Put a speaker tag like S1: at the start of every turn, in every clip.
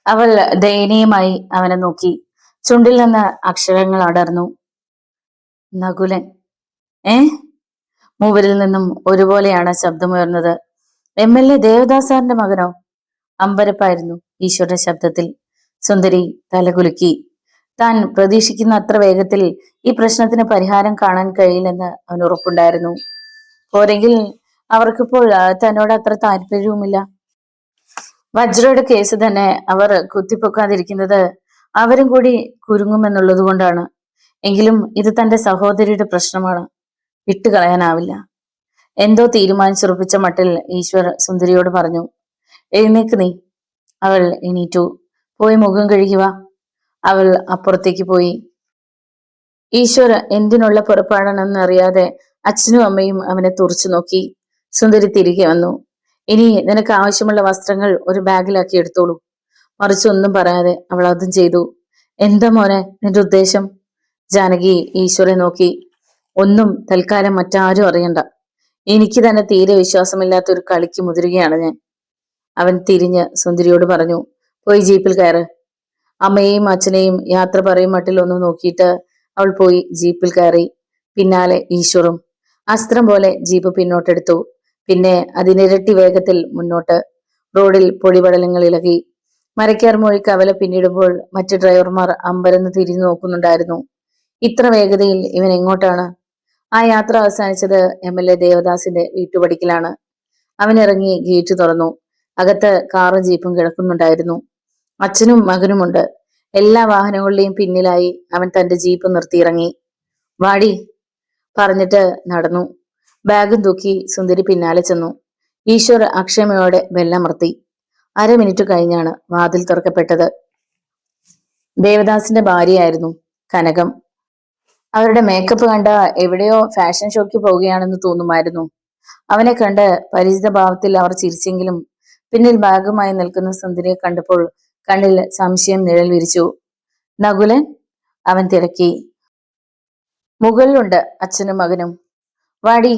S1: അവൾ ദയനീയമായി അവനെ നോക്കി. ചുണ്ടിൽ നിന്ന് അക്ഷരങ്ങൾ അടർന്നു. നകുലൻ. ഏ? മൂവരിൽ നിന്നും ഒരുപോലെയാണ് ശബ്ദമുയർന്നത്. MLA ദേവദാസ് സാറിന്റെ മകനോ? അമ്പരപ്പായിരുന്നു ഈശ്വരന്റെ ശബ്ദത്തിൽ. സുന്ദരി തലകുലുക്കി. താൻ പ്രതീക്ഷിക്കുന്ന അത്ര വേഗത്തിൽ ഈ പ്രശ്നത്തിന് പരിഹാരം കാണാൻ കഴിയില്ലെന്ന് അവന് ഉറപ്പുണ്ടായിരുന്നു. പോരെങ്കിൽ അവർക്കിപ്പോൾ തന്നോട് അത്ര താല്പര്യവുമില്ല. വജ്രയുടെ കേസ് തന്നെ അവർ കുത്തിപ്പൊക്കാതിരിക്കുന്നത് അവരും കൂടി കുരുങ്ങുമെന്നുള്ളത് കൊണ്ടാണ്. എങ്കിലും ഇത് തന്റെ സഹോദരിയുടെ പ്രശ്നമാണ്, വിട്ടുകളയാനാവില്ല. എന്തോ തീരുമാനിച്ചുറപ്പിച്ച മട്ടിൽ ഈശ്വർ സുന്ദരിയോട് പറഞ്ഞു. എഴുന്നേക്ക് നീ. അവൾ എണീറ്റു. പോയി മുഖം കഴുകുക. അവൾ അപ്പുറത്തേക്ക് പോയി. ഈശ്വർ എന്തിനുള്ള പുറപ്പാടാണെന്ന് അറിയാതെ അച്ഛനും അമ്മയും അവനെ തുറച്ചു നോക്കി. സുന്ദരി തിരികെ വന്നു. ഇനി നിനക്ക് ആവശ്യമുള്ള വസ്ത്രങ്ങൾ ഒരു ബാഗിലാക്കി എടുത്തോളൂ. മറിച്ചൊന്നും പറയാതെ അവൾ അതും ചെയ്തു. എന്താ മോനെ നിന്റെ ഉദ്ദേശം? ജാനകി ഈശ്വരെ നോക്കി. ഒന്നും തൽക്കാലം മറ്റാരും അറിയണ്ട. എനിക്ക് തന്നെ തീരെ വിശ്വാസമില്ലാത്ത ഒരു കളിക്ക് മുതിരുകയാണ് ഞാൻ. അവൻ തിരിഞ്ഞ് സുന്ദരിയോട് പറഞ്ഞു. പോയി ജീപ്പിൽ കയറ്. അമ്മയെയും അച്ഛനെയും യാത്ര പറയും മട്ടിൽ ഒന്ന് നോക്കിയിട്ട് അവൾ പോയി ജീപ്പിൽ കയറി. പിന്നാലെ ഈശ്വറും. അസ്ത്രം പോലെ ജീപ്പ് പിന്നോട്ടെടുത്തു. പിന്നെ അതിനിരട്ടി വേഗത്തിൽ മുന്നോട്ട്. റോഡിൽ പൊടിപടലങ്ങൾ ഇളകി. മരക്കാർ മൊഴി കവല പിന്നിടുമ്പോൾ മറ്റു ഡ്രൈവർമാർ അമ്പരന്ന് തിരിഞ്ഞു നോക്കുന്നുണ്ടായിരുന്നു. ഇത്ര വേഗതയിൽ ഇവൻ എങ്ങോട്ടാണ്? ആ യാത്ര അവസാനിച്ചത് MLA ദേവദാസിന്റെ വീട്ടുപടിക്കലാണ്. അവൻ ഇറങ്ങി ഗേറ്റ് തുറന്നു. അകത്ത് കാറും ജീപ്പും കിടക്കുന്നുണ്ടായിരുന്നു. അച്ഛനും മകനുമുണ്ട്. എല്ലാ വാഹനങ്ങളുടെയും പിന്നിലായി അവൻ തന്റെ ജീപ്പ് നിർത്തിയിറങ്ങി. വാടി പറഞ്ഞിട്ട് നടന്നു. ബാഗും തൂക്കി സുന്ദരി പിന്നാലെ ചെന്നു. ഈശ്വർ അക്ഷമയോടെ ബെല്ലമർത്തി. 1/2 മിനിറ്റ് കഴിഞ്ഞാണ് വാതിൽ തുറക്കപ്പെട്ടത്. ദേവദാസിന്റെ ഭാര്യയായിരുന്നു കനകം. അവരുടെ മേക്കപ്പ് കണ്ട എവിടെയോ ഫാഷൻ ഷോയ്ക്ക് പോവുകയാണെന്ന് തോന്നുമായിരുന്നു. അവനെ കണ്ട് പരിചിത ഭാവത്തിൽ അവർ ചിരിച്ചെങ്കിലും പിന്നിൽ ബാഗുമായി നിൽക്കുന്ന സുന്ദരിയെ കണ്ടപ്പോൾ കണ്ണിൽ സംശയം നിഴൽ വിരിച്ചു. നകുലൻ? അവൻ തിരക്കി. മുകളിലുണ്ട് അച്ഛനും മകനും. വാടി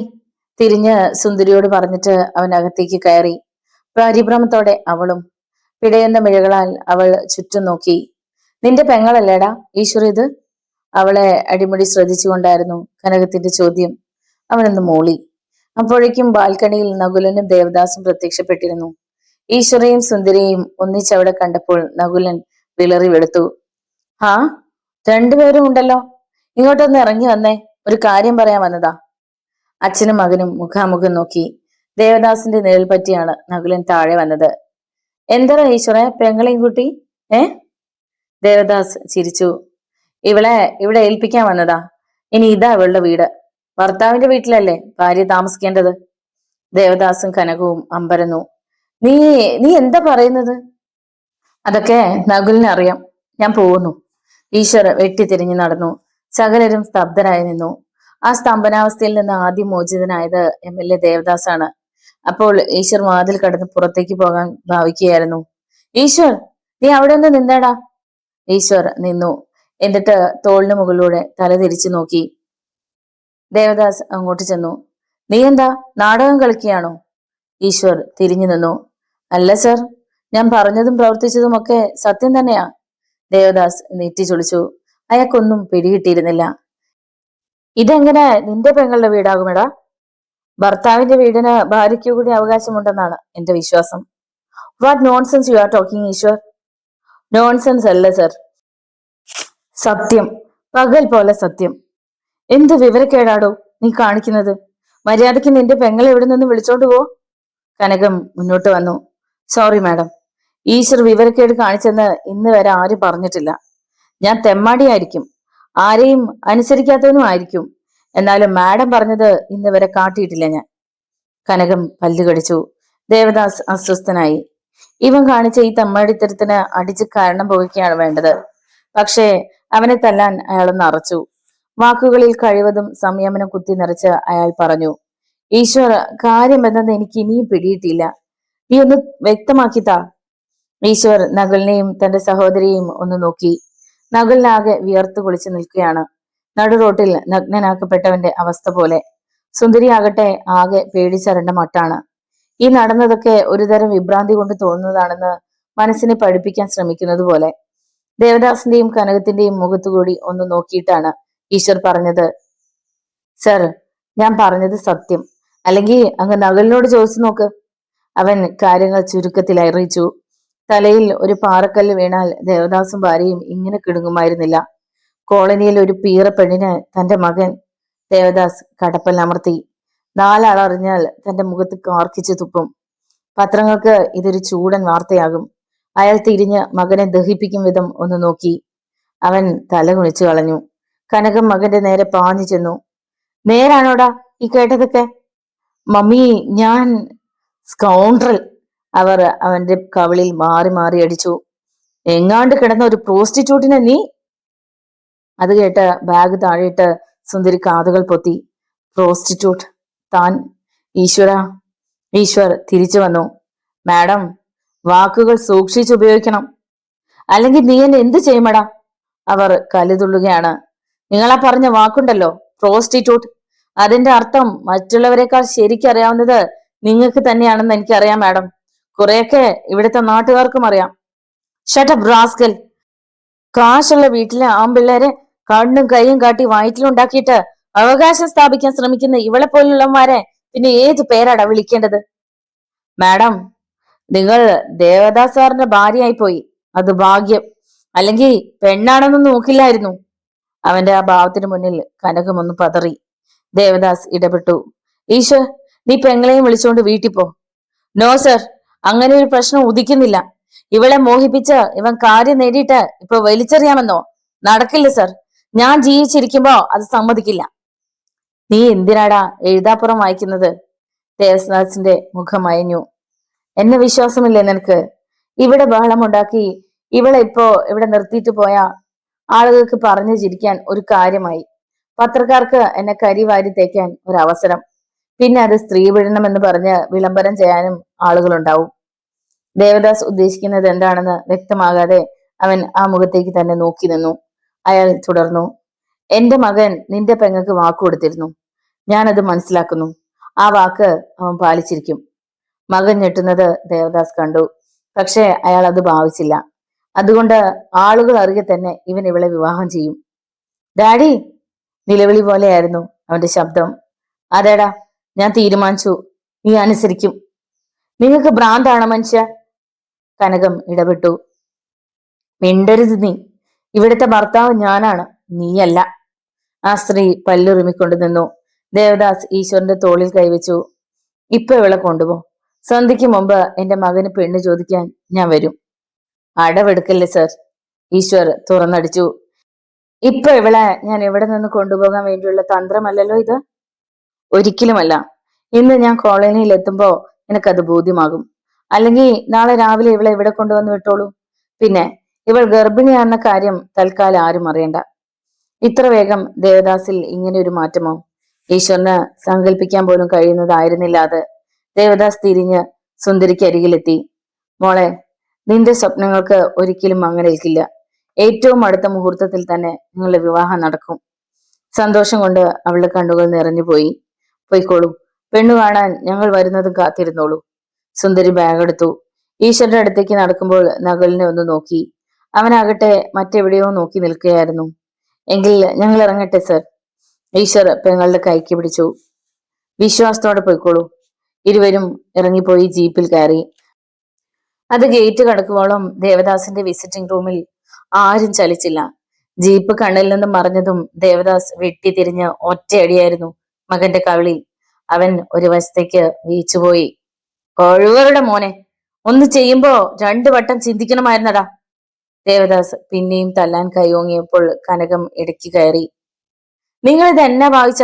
S1: തിരിഞ്ഞ് സുന്ദരിയോട് പറഞ്ഞിട്ട് അവൻ അകത്തേക്ക് കയറി. പരിഭ്രമത്തോടെ അവളും. പിടയുന്ന മിഴകളാൽ അവൾ ചുറ്റും നോക്കി. നിന്റെ പെങ്ങളല്ലേടാ ഈശ്വർ ഇത്? അവളെ അടിമുടി ശ്രദ്ധിച്ചുകൊണ്ടായിരുന്നു കനകത്തിന്റെ ചോദ്യം. അവനൊന്ന് മൂളി. അപ്പോഴേക്കും ബാൽക്കണിയിൽ നകുലനും ദേവദാസും പ്രത്യക്ഷപ്പെട്ടിരുന്നു. ഈശ്വരയും സുന്ദരിയെയും ഒന്നിച്ചവിടെ കണ്ടപ്പോൾ നകുലൻ വിളറി വെളുത്തു. ആ, രണ്ടുപേരും ഉണ്ടല്ലോ. ഇങ്ങോട്ടൊന്ന് ഇറങ്ങി വന്നേ, ഒരു കാര്യം പറയാൻ വന്നതാ. അച്ഛനും മകനും മുഖാമുഖം നോക്കി. ദേവദാസിന്റെ നിഴൽ പറ്റിയാണ് നകുലൻ താഴെ വന്നത്. എന്താ ഈശ്വര പെങ്ങളെയും കൂട്ടി? ദേവദാസ് ചിരിച്ചു. ഇവളെ ഇവിടെ ഏൽപ്പിക്കാൻ വന്നതാ. ഇനി ഇതാ ഇവളുടെ വീട്. ഭർത്താവിന്റെ വീട്ടിലല്ലേ ഭാര്യ താമസിക്കേണ്ടത്. ദേവദാസും കനകവും അമ്പരന്നു. നീ നീ എന്താ പറയുന്നത്? അതൊക്കെ നകുലിന് അറിയാം. ഞാൻ പോകുന്നു. ഈശ്വർ വെട്ടിത്തിരിഞ്ഞു നടന്നു. സകലരും സ്തബ്ധരായി നിന്നു. ആ സ്തംഭനാവസ്ഥയിൽ നിന്ന് ആദ്യം മോചിതനായത് MLA ദേവദാസാണ്. അപ്പോൾ ഈശ്വർ വാതിൽ കടന്ന് പുറത്തേക്ക് പോകാൻ ഭാവിക്കുകയായിരുന്നു. ഈശ്വർ, നീ അവിടെ ഒന്ന് നിന്നേടാ. ഈശ്വർ നിന്നു. എന്നിട്ട് തോളിന് മുകളിലൂടെ തല തിരിച്ചു നോക്കി. ദേവദാസ് അങ്ങോട്ട് ചെന്നു. നീ എന്താ നാടകം കളിക്കുകയാണോ? ഈശ്വർ തിരിഞ്ഞു നിന്നു. അല്ല സർ, ഞാൻ പറഞ്ഞതും പ്രവർത്തിച്ചതും ഒക്കെ സത്യം തന്നെയാ. ദേവദാസ് നെറ്റി ചൊളിച്ചു. അയാൾക്കൊന്നും പിടികിട്ടിയിരുന്നില്ല. ഇതെങ്ങനെ നിന്റെ പെങ്ങളുടെ വീടാകുമെടാ? ഭർത്താവിന്റെ വീടിന് ഭാര്യയ്ക്കു കൂടി അവകാശമുണ്ടെന്നാണ് എന്റെ വിശ്വാസം. What nonsense you are talking Eeshwar? Nonsense അല്ല സർ, സത്യം, പകൽ പോലെ സത്യം. എന്ത് വിവരക്കേടാടോ നീ കാണിക്കുന്നത്? മര്യാദയ്ക്ക് നിന്റെ പെങ്ങളെ എവിടെ നിന്ന് വിളിച്ചോണ്ട് പോ. കനകം മുന്നോട്ട് വന്നു. സോറി മാഡം, ഈശ്വർ വിവരക്കേട് കാണിച്ചെന്ന് ഇന്ന് വരെ ആരും പറഞ്ഞിട്ടില്ല. ഞാൻ തെമ്മാടിയായിരിക്കും, ആരെയും അനുസരിക്കാത്തവനും ആയിരിക്കും. എന്നാലും മാഡം പറഞ്ഞത് ഇന്ന് വരെ കാട്ടിയിട്ടില്ല ഞാൻ. കനകം പല്ല് കടിച്ചു. ദേവദാസ് അസ്വസ്ഥനായി. ഇവൻ കാണിച്ച ഈ തെമ്മാടിത്തരത്തിന് അടിച്ച് കാരണം പോവുകയാണ് വേണ്ടത്. പക്ഷേ അവനെ തല്ലാൻ അയാളൊന്ന് അറച്ചു. വാക്കുകളിൽ കഴിവതും സംയമനം കുത്തി നിറച്ച് അയാൾ പറഞ്ഞു. ഈശ്വർ, കാര്യം എന്തെന്ന് എനിക്ക് ഇനിയും പിടിയിട്ടില്ല. നീ ഒന്ന് വ്യക്തമാക്കിത്താ. ഈശ്വർ നകുലിനെയും തന്റെ സഹോദരിയെയും ഒന്ന് നോക്കി. നകുലിനാകെ വിയർത്തു കുളിച്ചു നിൽക്കുകയാണ്. നടു റോട്ടിൽ നഗ്നനാക്കപ്പെട്ടവന്റെ അവസ്ഥ പോലെ. സുന്ദരി ആകട്ടെ ആകെ പേടിച്ചരണ്ട മട്ടാണ്. ഈ നടന്നതൊക്കെ ഒരുതരം വിഭ്രാന്തി കൊണ്ട് തോന്നുന്നതാണെന്ന് മനസ്സിനെ പഠിപ്പിക്കാൻ ശ്രമിക്കുന്നത് പോലെ. ദേവദാസിന്റെയും കനകത്തിന്റെയും മുഖത്തുകൂടി ഒന്ന് നോക്കിയിട്ടാണ് ഈശ്വർ പറഞ്ഞത്, സർ, ഞാൻ പറഞ്ഞത് സത്യം. അല്ലെങ്കിൽ അങ്ങ് നകുലിനോട് ചോദിച്ചു നോക്ക്. അവൻ കാര്യങ്ങൾ ചുരുക്കത്തിൽ അറിയിച്ചു. തലയിൽ ഒരു പാറക്കല്ല് വീണാൽ ദേവദാസും ഭാര്യയും ഇങ്ങനെ കിടുങ്ങുമായിരുന്നില്ല. കോളനിയിൽ ഒരു പീറ പെണ്ണിന് തന്റെ മകൻ. ദേവദാസ് കടപ്പല്ലമർത്തി. നാലാളറിഞ്ഞാൽ തന്റെ മുഖത്ത് കാർക്കിച്ചു തുപ്പും. പത്രങ്ങൾക്ക് ഇതൊരു ചൂടൻ വാർത്തയാകും. അയാൾ തിരിഞ്ഞ് മകനെ ദഹിപ്പിക്കും വിധം ഒന്ന് നോക്കി. അവൻ തല കുനിച്ചു കളഞ്ഞു. കനകം മകന്റെ നേരെ പാഞ്ഞു ചെന്നു. നേരാണോടാ ഈ കേട്ടതൊക്കെ? മമ്മി, ഞാൻ സ്കൗണ്ട്രൽ! അവർ അവന്റെ കവിളിൽ മാറി മാറി അടിച്ചു. എങ്ങാണ്ട് കിടന്ന ഒരു പ്രോസ്റ്റിറ്റ്യൂട്ടിനെ നീ! അത് കേട്ട് ബാഗ് താഴെയിട്ട് സുന്ദരി കാതുകൾ പൊത്തി. പ്രോസ്റ്റിറ്റ്യൂട്ട്? താൻ? ഈശ്വര! ഈശ്വർ തിരിച്ചു വന്നു. മാഡം, വാക്കുകൾ സൂക്ഷിച്ചുപയോഗിക്കണം, അല്ലെങ്കിൽ നീ എന്നെ എന്ത് ചെയ്യുമടാ? അവർ കലിതുള്ളുകയാണ്. നിങ്ങളാ പറഞ്ഞ വാക്കുണ്ടല്ലോ, പ്രോസ്റ്റിറ്റ്യൂട്ട്, അതിന്റെ അർത്ഥം മറ്റുള്ളവരെക്കാൾ ശരിക്കറിയാവുന്നത് നിങ്ങൾക്ക് തന്നെയാണെന്ന് എനിക്കറിയാം മാഡം. കുറെയൊക്കെ ഇവിടുത്തെ നാട്ടുകാർക്കും അറിയാം. Shut up rascal! കാശുള്ള വീട്ടിലെ ആമ്പിള്ളേരെ കണ്ണും കൈയും കാട്ടി വയറ്റിലുണ്ടാക്കിയിട്ട് അവകാശം സ്ഥാപിക്കാൻ ശ്രമിക്കുന്ന ഇവളെ പോലുള്ളവന്മാരെ പിന്നെ ഏത് പേരാടാ വിളിക്കേണ്ടത്? മാഡം, നിങ്ങൾ ദേവദാസ് സാറിന്റെ ഭാര്യയായി പോയി. അത് ഭാഗ്യം. അല്ലെങ്കിൽ പെണ്ണാണെന്ന് നോക്കില്ലായിരുന്നു. അവന്റെ ആ ഭാവത്തിന് മുന്നിൽ കനകമൊന്ന് പതറി. ദേവദാസ് ഇടപെട്ടു. ഈശ്വർ, നീ പെങ്ങളെയും വിളിച്ചുകൊണ്ട് വീട്ടിൽ പോ. നോ സർ, അങ്ങനെ ഒരു പ്രശ്നം ഉദിക്കുന്നില്ല. ഇവളെ മോഹിപ്പിച്ച് ഇവൻ കാര്യം നേടിയിട്ട് ഇപ്പൊ വലിച്ചെറിയാമെന്നോ? നടക്കില്ല സർ. ഞാൻ ജീവിച്ചിരിക്കുമ്പോ അത് സമ്മതിക്കില്ല. നീ എന്തിനാടാ എഴുതാപ്പുറം വായിക്കുന്നത്? ദേവദാസിന്റെ മുഖം അയഞ്ഞു. എന്നെ വിശ്വാസമില്ലേ നിനക്ക്? ഇവിടെ ബഹളമുണ്ടാക്കി ഇവളെ ഇപ്പോ ഇവിടെ നിർത്തിയിട്ട് പോയ ആളുകൾക്ക് പറഞ്ഞു ചിരിക്കാൻ ഒരു കാര്യമായി. പത്രക്കാർക്ക് എന്നെ കരിവാരി തേക്കാൻ ഒരു അവസരം. പിന്നെ അത് സ്ത്രീ പീഡനം എന്ന് പറഞ്ഞ് വിളംബരം ചെയ്യാനും ആളുകളുണ്ടാവും. ദേവദാസ് ഉദ്ദേശിക്കുന്നത് എന്താണെന്ന് വ്യക്തമാകാതെ അവൻ ആ മുഖത്തേക്ക് തന്നെ നോക്കി നിന്നു. അയാൾ തുടർന്നു. എന്റെ മകൻ നിന്റെ പെങ്ങൾക്ക് വാക്ക് കൊടുത്തിരുന്നു. ഞാനത് മനസ്സിലാക്കുന്നു. ആ വാക്ക് അവൻ പാലിച്ചിരിക്കും. മകൻ ഞെട്ടുന്നത് ദേവദാസ് കണ്ടു. പക്ഷെ അയാൾ അത് ഭാവിച്ചില്ല. അതുകൊണ്ട് ആളുകൾ അറിയെ തന്നെ ഇവൻ ഇവളെ വിവാഹം ചെയ്യും. ഡാഡി! നിലവിളി പോലെയായിരുന്നു അവന്റെ ശബ്ദം. അതേടാ, ഞാൻ തീരുമാനിച്ചു. നീ അനുസരിക്കും. നിങ്ങൾക്ക് ഭ്രാന്താണ് മനുഷ്യ! കനകം ഇടപെട്ടു. മിണ്ടരുത് നീ. ഇവിടുത്തെ ഭർത്താവ് ഞാനാണ്, നീയല്ല. ആ സ്ത്രീ പല്ലുറുമിക്കൊണ്ട് നിന്നു. ദേവദാസ് ഈശ്വരന്റെ തോളിൽ കൈവച്ചു. ഇപ്പൊ ഇവളെ കൊണ്ടുപോ. സന്ധ്യയ്ക്ക് മുമ്പ് എന്റെ മകന് പെണ്ണ് ചോദിക്കാൻ ഞാൻ വരും. അടവെടുക്കല്ലേ സർ? ഈശ്വർ തുറന്നടിച്ചു. ഇപ്പൊ ഇവളെ ഞാൻ എവിടെ നിന്ന് കൊണ്ടുപോകാൻ വേണ്ടിയുള്ള തന്ത്രമല്ലല്ലോ ഇത്. ഒരിക്കലുമല്ല. ഇന്ന് ഞാൻ കോളനിയിൽ എത്തുമ്പോ നിനക്കത് ബോധ്യമാകും. അല്ലെങ്കിൽ നാളെ രാവിലെ ഇവളെ ഇവിടെ കൊണ്ടുവന്ന് വിട്ടോളൂ. പിന്നെ ഇവൾ ഗർഭിണിയാണെന്ന കാര്യം തൽക്കാലം ആരും അറിയണ്ട. ഇത്ര വേഗം ദേവദാസിൽ ഇങ്ങനെ ഒരു മാറ്റമോ? ഈശ്വരന് സങ്കല്പിക്കാൻ പോലും കഴിയുന്നതായിരുന്നില്ല അത്. ദേവദാസ് തിരിഞ്ഞ് സുന്ദരിക്ക് അരികിലെത്തി. മോളെ, നിന്റെ സ്വപ്നങ്ങൾക്ക് ഒരിക്കലും മങ്ങലേൽക്കില്ല. ഏറ്റവും അടുത്ത മുഹൂർത്തത്തിൽ തന്നെ നിങ്ങളുടെ വിവാഹം നടക്കും. സന്തോഷം കൊണ്ട് അവളുടെ കണ്ണുകൾ നിറഞ്ഞുപോയി. പൊയ്ക്കോളൂ, പെണ്ണു കാണാൻ ഞങ്ങൾ വരുന്നതും കാത്തിരുന്നോളൂ. സുന്ദരി ബാഗെടുത്തു. ഈശ്വരന്റെ അടുത്തേക്ക് നടക്കുമ്പോൾ നകുലിനെ ഒന്ന് നോക്കി. അവനാകട്ടെ മറ്റെവിടെയോ നോക്കി നിൽക്കുകയായിരുന്നു. എങ്കിൽ ഞങ്ങൾ ഇറങ്ങട്ടെ സർ? ഈശ്വർ പെങ്ങളുടെ കൈക്ക് പിടിച്ചു. വിശ്വാസത്തോടെ പോയിക്കോളൂ. ഇരുവരും ഇറങ്ങിപ്പോയി ജീപ്പിൽ കയറി. അത് ഗേറ്റ് കടക്കുവോളം ദേവദാസിന്റെ വിസിറ്റിംഗ് റൂമിൽ ആരും ചലിച്ചില്ല. ജീപ്പ് കണ്ണിൽ നിന്ന് മറഞ്ഞതും ദേവദാസ് വെട്ടിത്തിരിഞ്ഞ് ഒറ്റയടിയായിരുന്നു മകന്റെ കവിളിൽ. അവൻ ഒരു വശത്തേക്ക് വീച്ചുപോയി. കഴിവറുടെ മോനെ, ഒന്ന് ചെയ്യുമ്പോ 2 വട്ടം ചിന്തിക്കണമായിരുന്നടാ. ദേവദാസ് പിന്നെയും തല്ലാൻ കൈയോങ്ങിയപ്പോൾ കനകം ഇടയ്ക്ക് കയറി. നിങ്ങൾ ഇത് എന്നാ ഭാവിച്ച?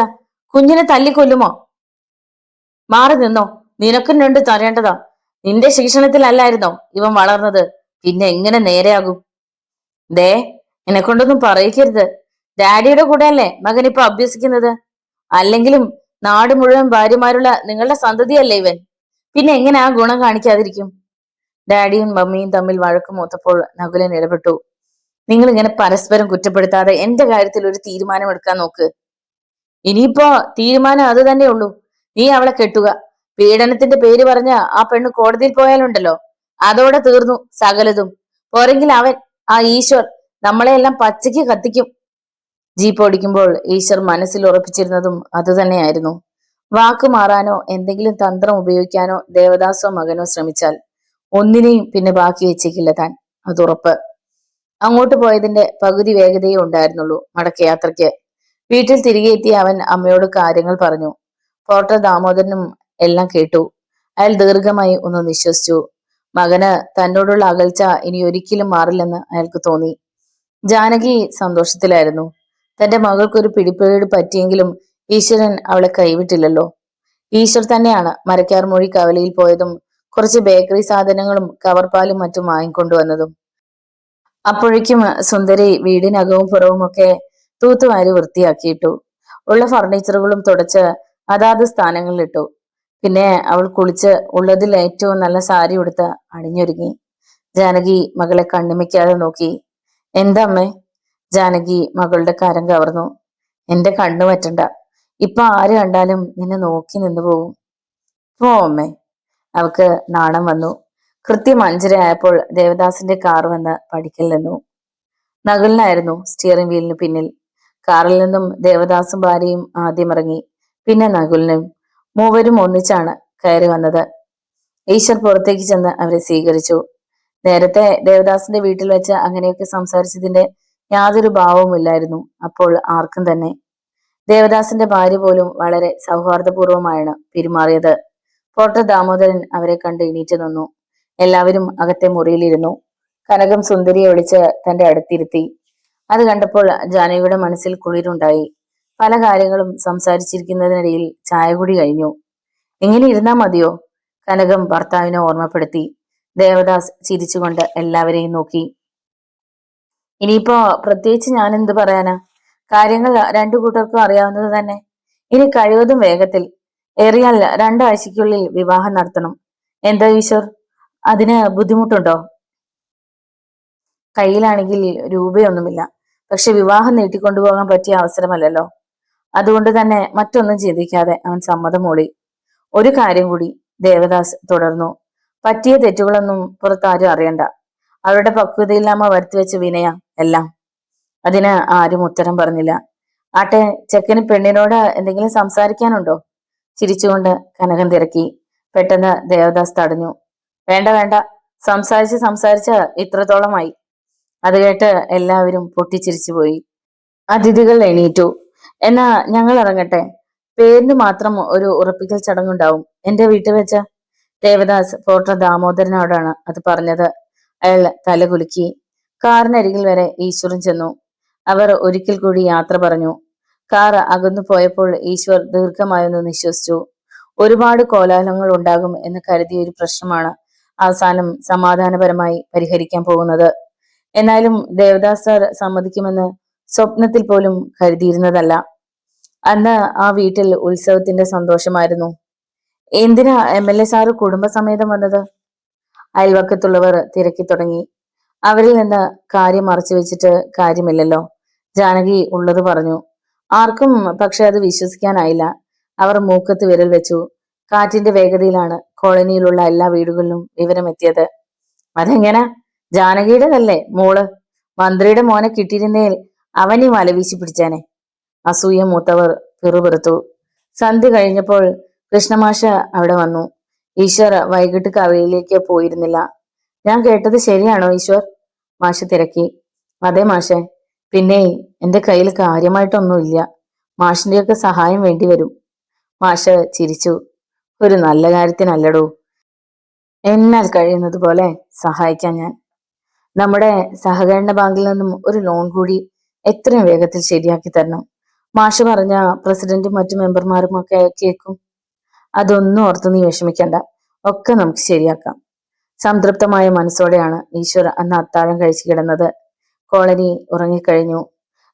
S1: കുഞ്ഞിനെ തല്ലിക്കൊല്ലുമോ? മാറി നിന്നോ. നിനക്കും 2 തരേണ്ടതാ. നിന്റെ ശിക്ഷണത്തിലല്ലായിരുന്നോ ഇവൻ വളർന്നത്? പിന്നെ എങ്ങനെ നേരെയാകും? ദേ, എന്നെ കൊണ്ടൊന്നും പറയിക്കരുത്. ഡാഡിയുടെ കൂടെ അല്ലേ മകൻ ഇപ്പൊ അഭ്യസിക്കുന്നത്? അല്ലെങ്കിലും നാട് മുഴുവൻ ഭാര്യമാരുള്ള നിങ്ങളുടെ സന്തതിയല്ലേ ഇവൻ. പിന്നെ എങ്ങനെ ആ ഗുണം കാണിക്കാതിരിക്കും? ഡാഡിയും മമ്മിയും തമ്മിൽ വഴക്ക് മൂത്തപ്പോൾ നകുലൻ ഇടപെട്ടു. നിങ്ങൾ ഇങ്ങനെ പരസ്പരം കുറ്റപ്പെടുത്താതെ എന്റെ കാര്യത്തിൽ ഒരു തീരുമാനം എടുക്കാൻ നോക്ക്. ഇനിയിപ്പോ തീരുമാനം അത് തന്നെ ഉള്ളൂ. നീ അവളെ കെട്ടുക. പീഡനത്തിന്റെ പേര് പറഞ്ഞ ആ പെണ്ണ് കോടതിയിൽ പോയാലുണ്ടല്ലോ, അതോടെ തീർന്നു സകലതും. പോരെങ്കിൽ അവൻ, ആ ഈശ്വർ, നമ്മളെയെല്ലാം പച്ചയ്ക്ക് കത്തിക്കും. ജീപ്പ് ഓടിക്കുമ്പോൾ ഈശ്വർ മനസ്സിൽ ഉറപ്പിച്ചിരുന്നതും അതുതന്നെയായിരുന്നു. വാക്കു മാറാനോ എന്തെങ്കിലും തന്ത്രം ഉപയോഗിക്കാനോ ദേവദാസോ മകനോ ശ്രമിച്ചാൽ ഒന്നിനെയും പിന്നെ ബാക്കി വെച്ചേക്കില്ല താൻ, അതുറപ്പ്. അങ്ങോട്ട് പോയതിന്റെ പകുതി വേഗതയേ ഉണ്ടായിരുന്നുള്ളൂ മടക്കയാത്രയ്ക്ക്. വീട്ടിൽ തിരികെ എത്തിയ അവൻ അമ്മയോട് കാര്യങ്ങൾ പറഞ്ഞു. പോർട്ടർ ദാമോദരനും എല്ലാം കേട്ടു. അയാൾ ദീർഘമായി ഒന്ന് നിശ്വസിച്ചു. മകന് തന്നോടുള്ള അകൽച്ച ഇനി ഒരിക്കലും മാറില്ലെന്ന് അയാൾക്ക് തോന്നി. ജാനകി സന്തോഷത്തിലായിരുന്നു. തന്റെ മകൾക്കൊരു പിടിപ്പേട് പറ്റിയെങ്കിലും ഈശ്വരൻ അവളെ കൈവിട്ടില്ലല്ലോ. ഈശ്വർ തന്നെയാണ് മരക്കാർ മൊഴി കവലയിൽ പോയതും കുറച്ച് ബേക്കറി സാധനങ്ങളും കവർപ്പാലും മറ്റും വാങ്ങിക്കൊണ്ടുവന്നതും. അപ്പോഴേക്കും സുന്ദരി വീടിനകവും പുറവും ഒക്കെ തൂത്തുവാരി വൃത്തിയാക്കിയിട്ടു. ഉള്ള ഫർണിച്ചറുകളും തുടച്ച് അതാത് സ്ഥാനങ്ങളിലിട്ടു. പിന്നെ അവൾ കുളിച്ച് ഉള്ളതിൽ ഏറ്റവും നല്ല സാരി ഉടുത്ത് അണിഞ്ഞൊരുങ്ങി. ജാനകി മകളെ കണ്ണിമയ്ക്കാതെ നോക്കി. എന്താ അമ്മേ? ജാനകി മകളുടെ കരം കവർന്നു. എന്റെ കണ്ണു പറ്റണ്ട. ഇപ്പൊ ആര് കണ്ടാലും നിന്നെ നോക്കി നിന്നു പോകും. പോ അമ്മേ. അവൾക്ക് നാണം വന്നു. കൃത്യം 5:30 ആയപ്പോൾ ദേവദാസിന്റെ കാർ വന്ന് പടിക്കൽ നിന്നു. നകുലിനായിരുന്നു സ്റ്റിയറിംഗ് വീലിന് പിന്നിൽ. കാറിൽ നിന്നും ദേവദാസും ഭാര്യയും ആദ്യം ഇറങ്ങി, പിന്നെ നകുലിനും. മൂവരും ഒന്നിച്ചാണ് കയറി വന്നത്. ഈശ്വർ പുറത്തേക്ക് ചെന്ന് അവരെ സ്വീകരിച്ചു. നേരത്തെ ദേവദാസിന്റെ വീട്ടിൽ വെച്ച് അങ്ങനെയൊക്കെ സംസാരിച്ചതിന്റെ യാതൊരു ഭാവവുമില്ലായിരുന്നു അപ്പോൾ ആർക്കും തന്നെ. ദേവദാസിന്റെ ഭാര്യ പോലും വളരെ സൗഹാർദ്ദപൂർവ്വമായാണ് പെരുമാറിയത്. പോർട്ടർ ദാമോദരൻ അവരെ കണ്ട് എണീറ്റ് നിന്നു. എല്ലാവരും അകത്തെ മുറിയിലിരുന്നു. കനകം സുന്ദരിയെ വിളിച്ച് തന്റെ അടുത്തിരുത്തി. അത് കണ്ടപ്പോൾ ജാനകിയുടെ മനസ്സിൽ കുളിരുണ്ടായി. പല കാര്യങ്ങളും സംസാരിച്ചിരിക്കുന്നതിനിടയിൽ ചായ കുടി കഴിഞ്ഞു. ഇങ്ങനെ ഇരുന്നാ മതിയോ? കനകം ഭർത്താവിനെ ഓർമ്മപ്പെടുത്തി. ദേവദാസ് ചിരിച്ചുകൊണ്ട് എല്ലാവരെയും നോക്കി. ഇനിയിപ്പോ പ്രത്യേകിച്ച് ഞാൻ എന്ത് പറയാനാ? കാര്യങ്ങൾ രണ്ടു കൂട്ടർക്കും അറിയാവുന്നത് തന്നെ. ഇനി കഴിവതും വേഗത്തിൽ, ഏറിയാൽ 2 ആഴ്ചയ്ക്കുള്ളിൽ വിവാഹം നടത്തണം. എന്താ ഈശ്വർ, അതിന് ബുദ്ധിമുട്ടുണ്ടോ? കയ്യിലാണെങ്കിൽ രൂപയൊന്നുമില്ല. പക്ഷെ വിവാഹം നീട്ടിക്കൊണ്ടുപോകാൻ പറ്റിയ അവസരമല്ലല്ലോ. അതുകൊണ്ട് തന്നെ മറ്റൊന്നും ചിന്തിക്കാതെ അവൻ സമ്മതം മൂളി. ഒരു കാര്യം കൂടി, ദേവദാസ് തുടർന്നു. പറ്റിയ തെറ്റുകളൊന്നും പുറത്താരും അറിയണ്ട. അവരുടെ പക്വതയില്ലാമ വരുത്തിവെച്ച വിനയ എല്ലാം. അതിന് ആരും ഉത്തരം പറഞ്ഞില്ല. ആട്ടെ, ചെക്കന് പെണ്ണിനോട് എന്തെങ്കിലും സംസാരിക്കാനുണ്ടോ? ചിരിച്ചുകൊണ്ട് കനകം തിരക്കി. പെട്ടെന്ന് ദേവദാസ് തടഞ്ഞു. വേണ്ട വേണ്ട, സംസാരിച്ച് ഇത്രത്തോളമായി. അത് കേട്ട് എല്ലാവരും പൊട്ടിച്ചിരിച്ചുപോയി. അതിഥികൾ എണീറ്റു. എന്നാ ഞങ്ങൾ ഇറങ്ങട്ടെ. പേരിന് മാത്രം ഒരു ഉറപ്പിക്കൽ ചടങ്ങുണ്ടാവും എന്റെ വീട്ടിൽ വെച്ച. ദേവദാസ് പോർട്ടർ ദാമോദരനോടാണ് അത് പറഞ്ഞത്. അയാൾ തലകുലുക്കി. കാറിനരികിൽ വരെ ഈശ്വരൻ ചെന്നു. അവർ ഒരിക്കൽ കൂടി യാത്ര പറഞ്ഞു. കാർ അകന്നു പോയപ്പോൾ ഈശ്വർ ദീർഘമായൊന്ന് നിശ്വസിച്ചു. ഒരുപാട് കോലാഹലങ്ങൾ ഉണ്ടാകും എന്ന് കരുതിയ ഒരു പ്രശ്നമാണ് അവസാനം സമാധാനപരമായി പരിഹരിക്കാൻ പോകുന്നത്. എന്നാലും ദേവദാസ് സാർ സമ്മതിക്കുമെന്ന് സ്വപ്നത്തിൽ പോലും കരുതിയിരുന്നതല്ല. അന്ന് ആ വീട്ടിൽ ഉത്സവത്തിന്റെ സന്തോഷമായിരുന്നു. എന്തിനാ MLA സാറ് കുടുംബസമേതം വന്നത്? അയൽവക്കത്തുള്ളവർ തിരക്കി തുടങ്ങി. അവരിൽ നിന്ന് കാര്യം മറച്ചു വെച്ചിട്ട് കാര്യമില്ലല്ലോ. ജാനകി ഉള്ളത് പറഞ്ഞു. ആർക്കും പക്ഷെ അത് വിശ്വസിക്കാനായില്ല. അവർ മൂക്കത്ത് വിരൽ വെച്ചു. കാറ്റിന്റെ വേഗതയിലാണ് കോളനിയിലുള്ള എല്ലാ വീടുകളിലും വിവരമെത്തിയത്. അതെങ്ങനെ? ജാനകിയുടേതല്ലേ മോള്. മന്ത്രിയുടെ മോനെ കിട്ടിയിരുന്നേൽ അവൻ ഈ വല വീശി പിടിച്ചേനെ. അസൂയ മൂത്തവർ പിറുപിറുത്തു. സന്ധ്യ കഴിഞ്ഞപ്പോൾ കൃഷ്ണമാഷ് അവിടെ വന്നു. ഈശ്വർ വൈകിട്ട് കവലയിലേക്ക് പോയിരുന്നില്ല. ഞാൻ കേട്ടത് ശരിയാണോ ഈശ്വർ? മാഷ് തിരക്കി. അതെ മാഷെ. പിന്നെ എന്റെ കയ്യിൽ കാര്യമായിട്ടൊന്നുമില്ല. മാഷിന്റെയൊക്കെ സഹായം വേണ്ടി വരും. മാഷ് ചിരിച്ചു. ഒരു നല്ല കാര്യത്തിനല്ലടോ. എന്നാൽ കഴിയുന്നത് പോലെ സഹായിക്കാൻ ഞാൻ. നമ്മുടെ സഹകരണ ബാങ്കിൽ നിന്നും ഒരു ലോൺ കൂടി എത്രയും വേഗത്തിൽ ശരിയാക്കി തരണം. മാഷ് പറഞ്ഞ പ്രസിഡന്റും മറ്റു മെമ്പർമാരും ഒക്കെ കേൾക്കും. അതൊന്നും ഓർത്ത് നീ വിഷമിക്കണ്ട. ഒക്കെ നമുക്ക് ശരിയാക്കാം. സംതൃപ്തമായ മനസ്സോടെയാണ് ഈശ്വർ അന്ന് അത്താഴം കഴിച്ചു കിടന്നത്. കോളനി ഉറങ്ങിക്കഴിഞ്ഞു.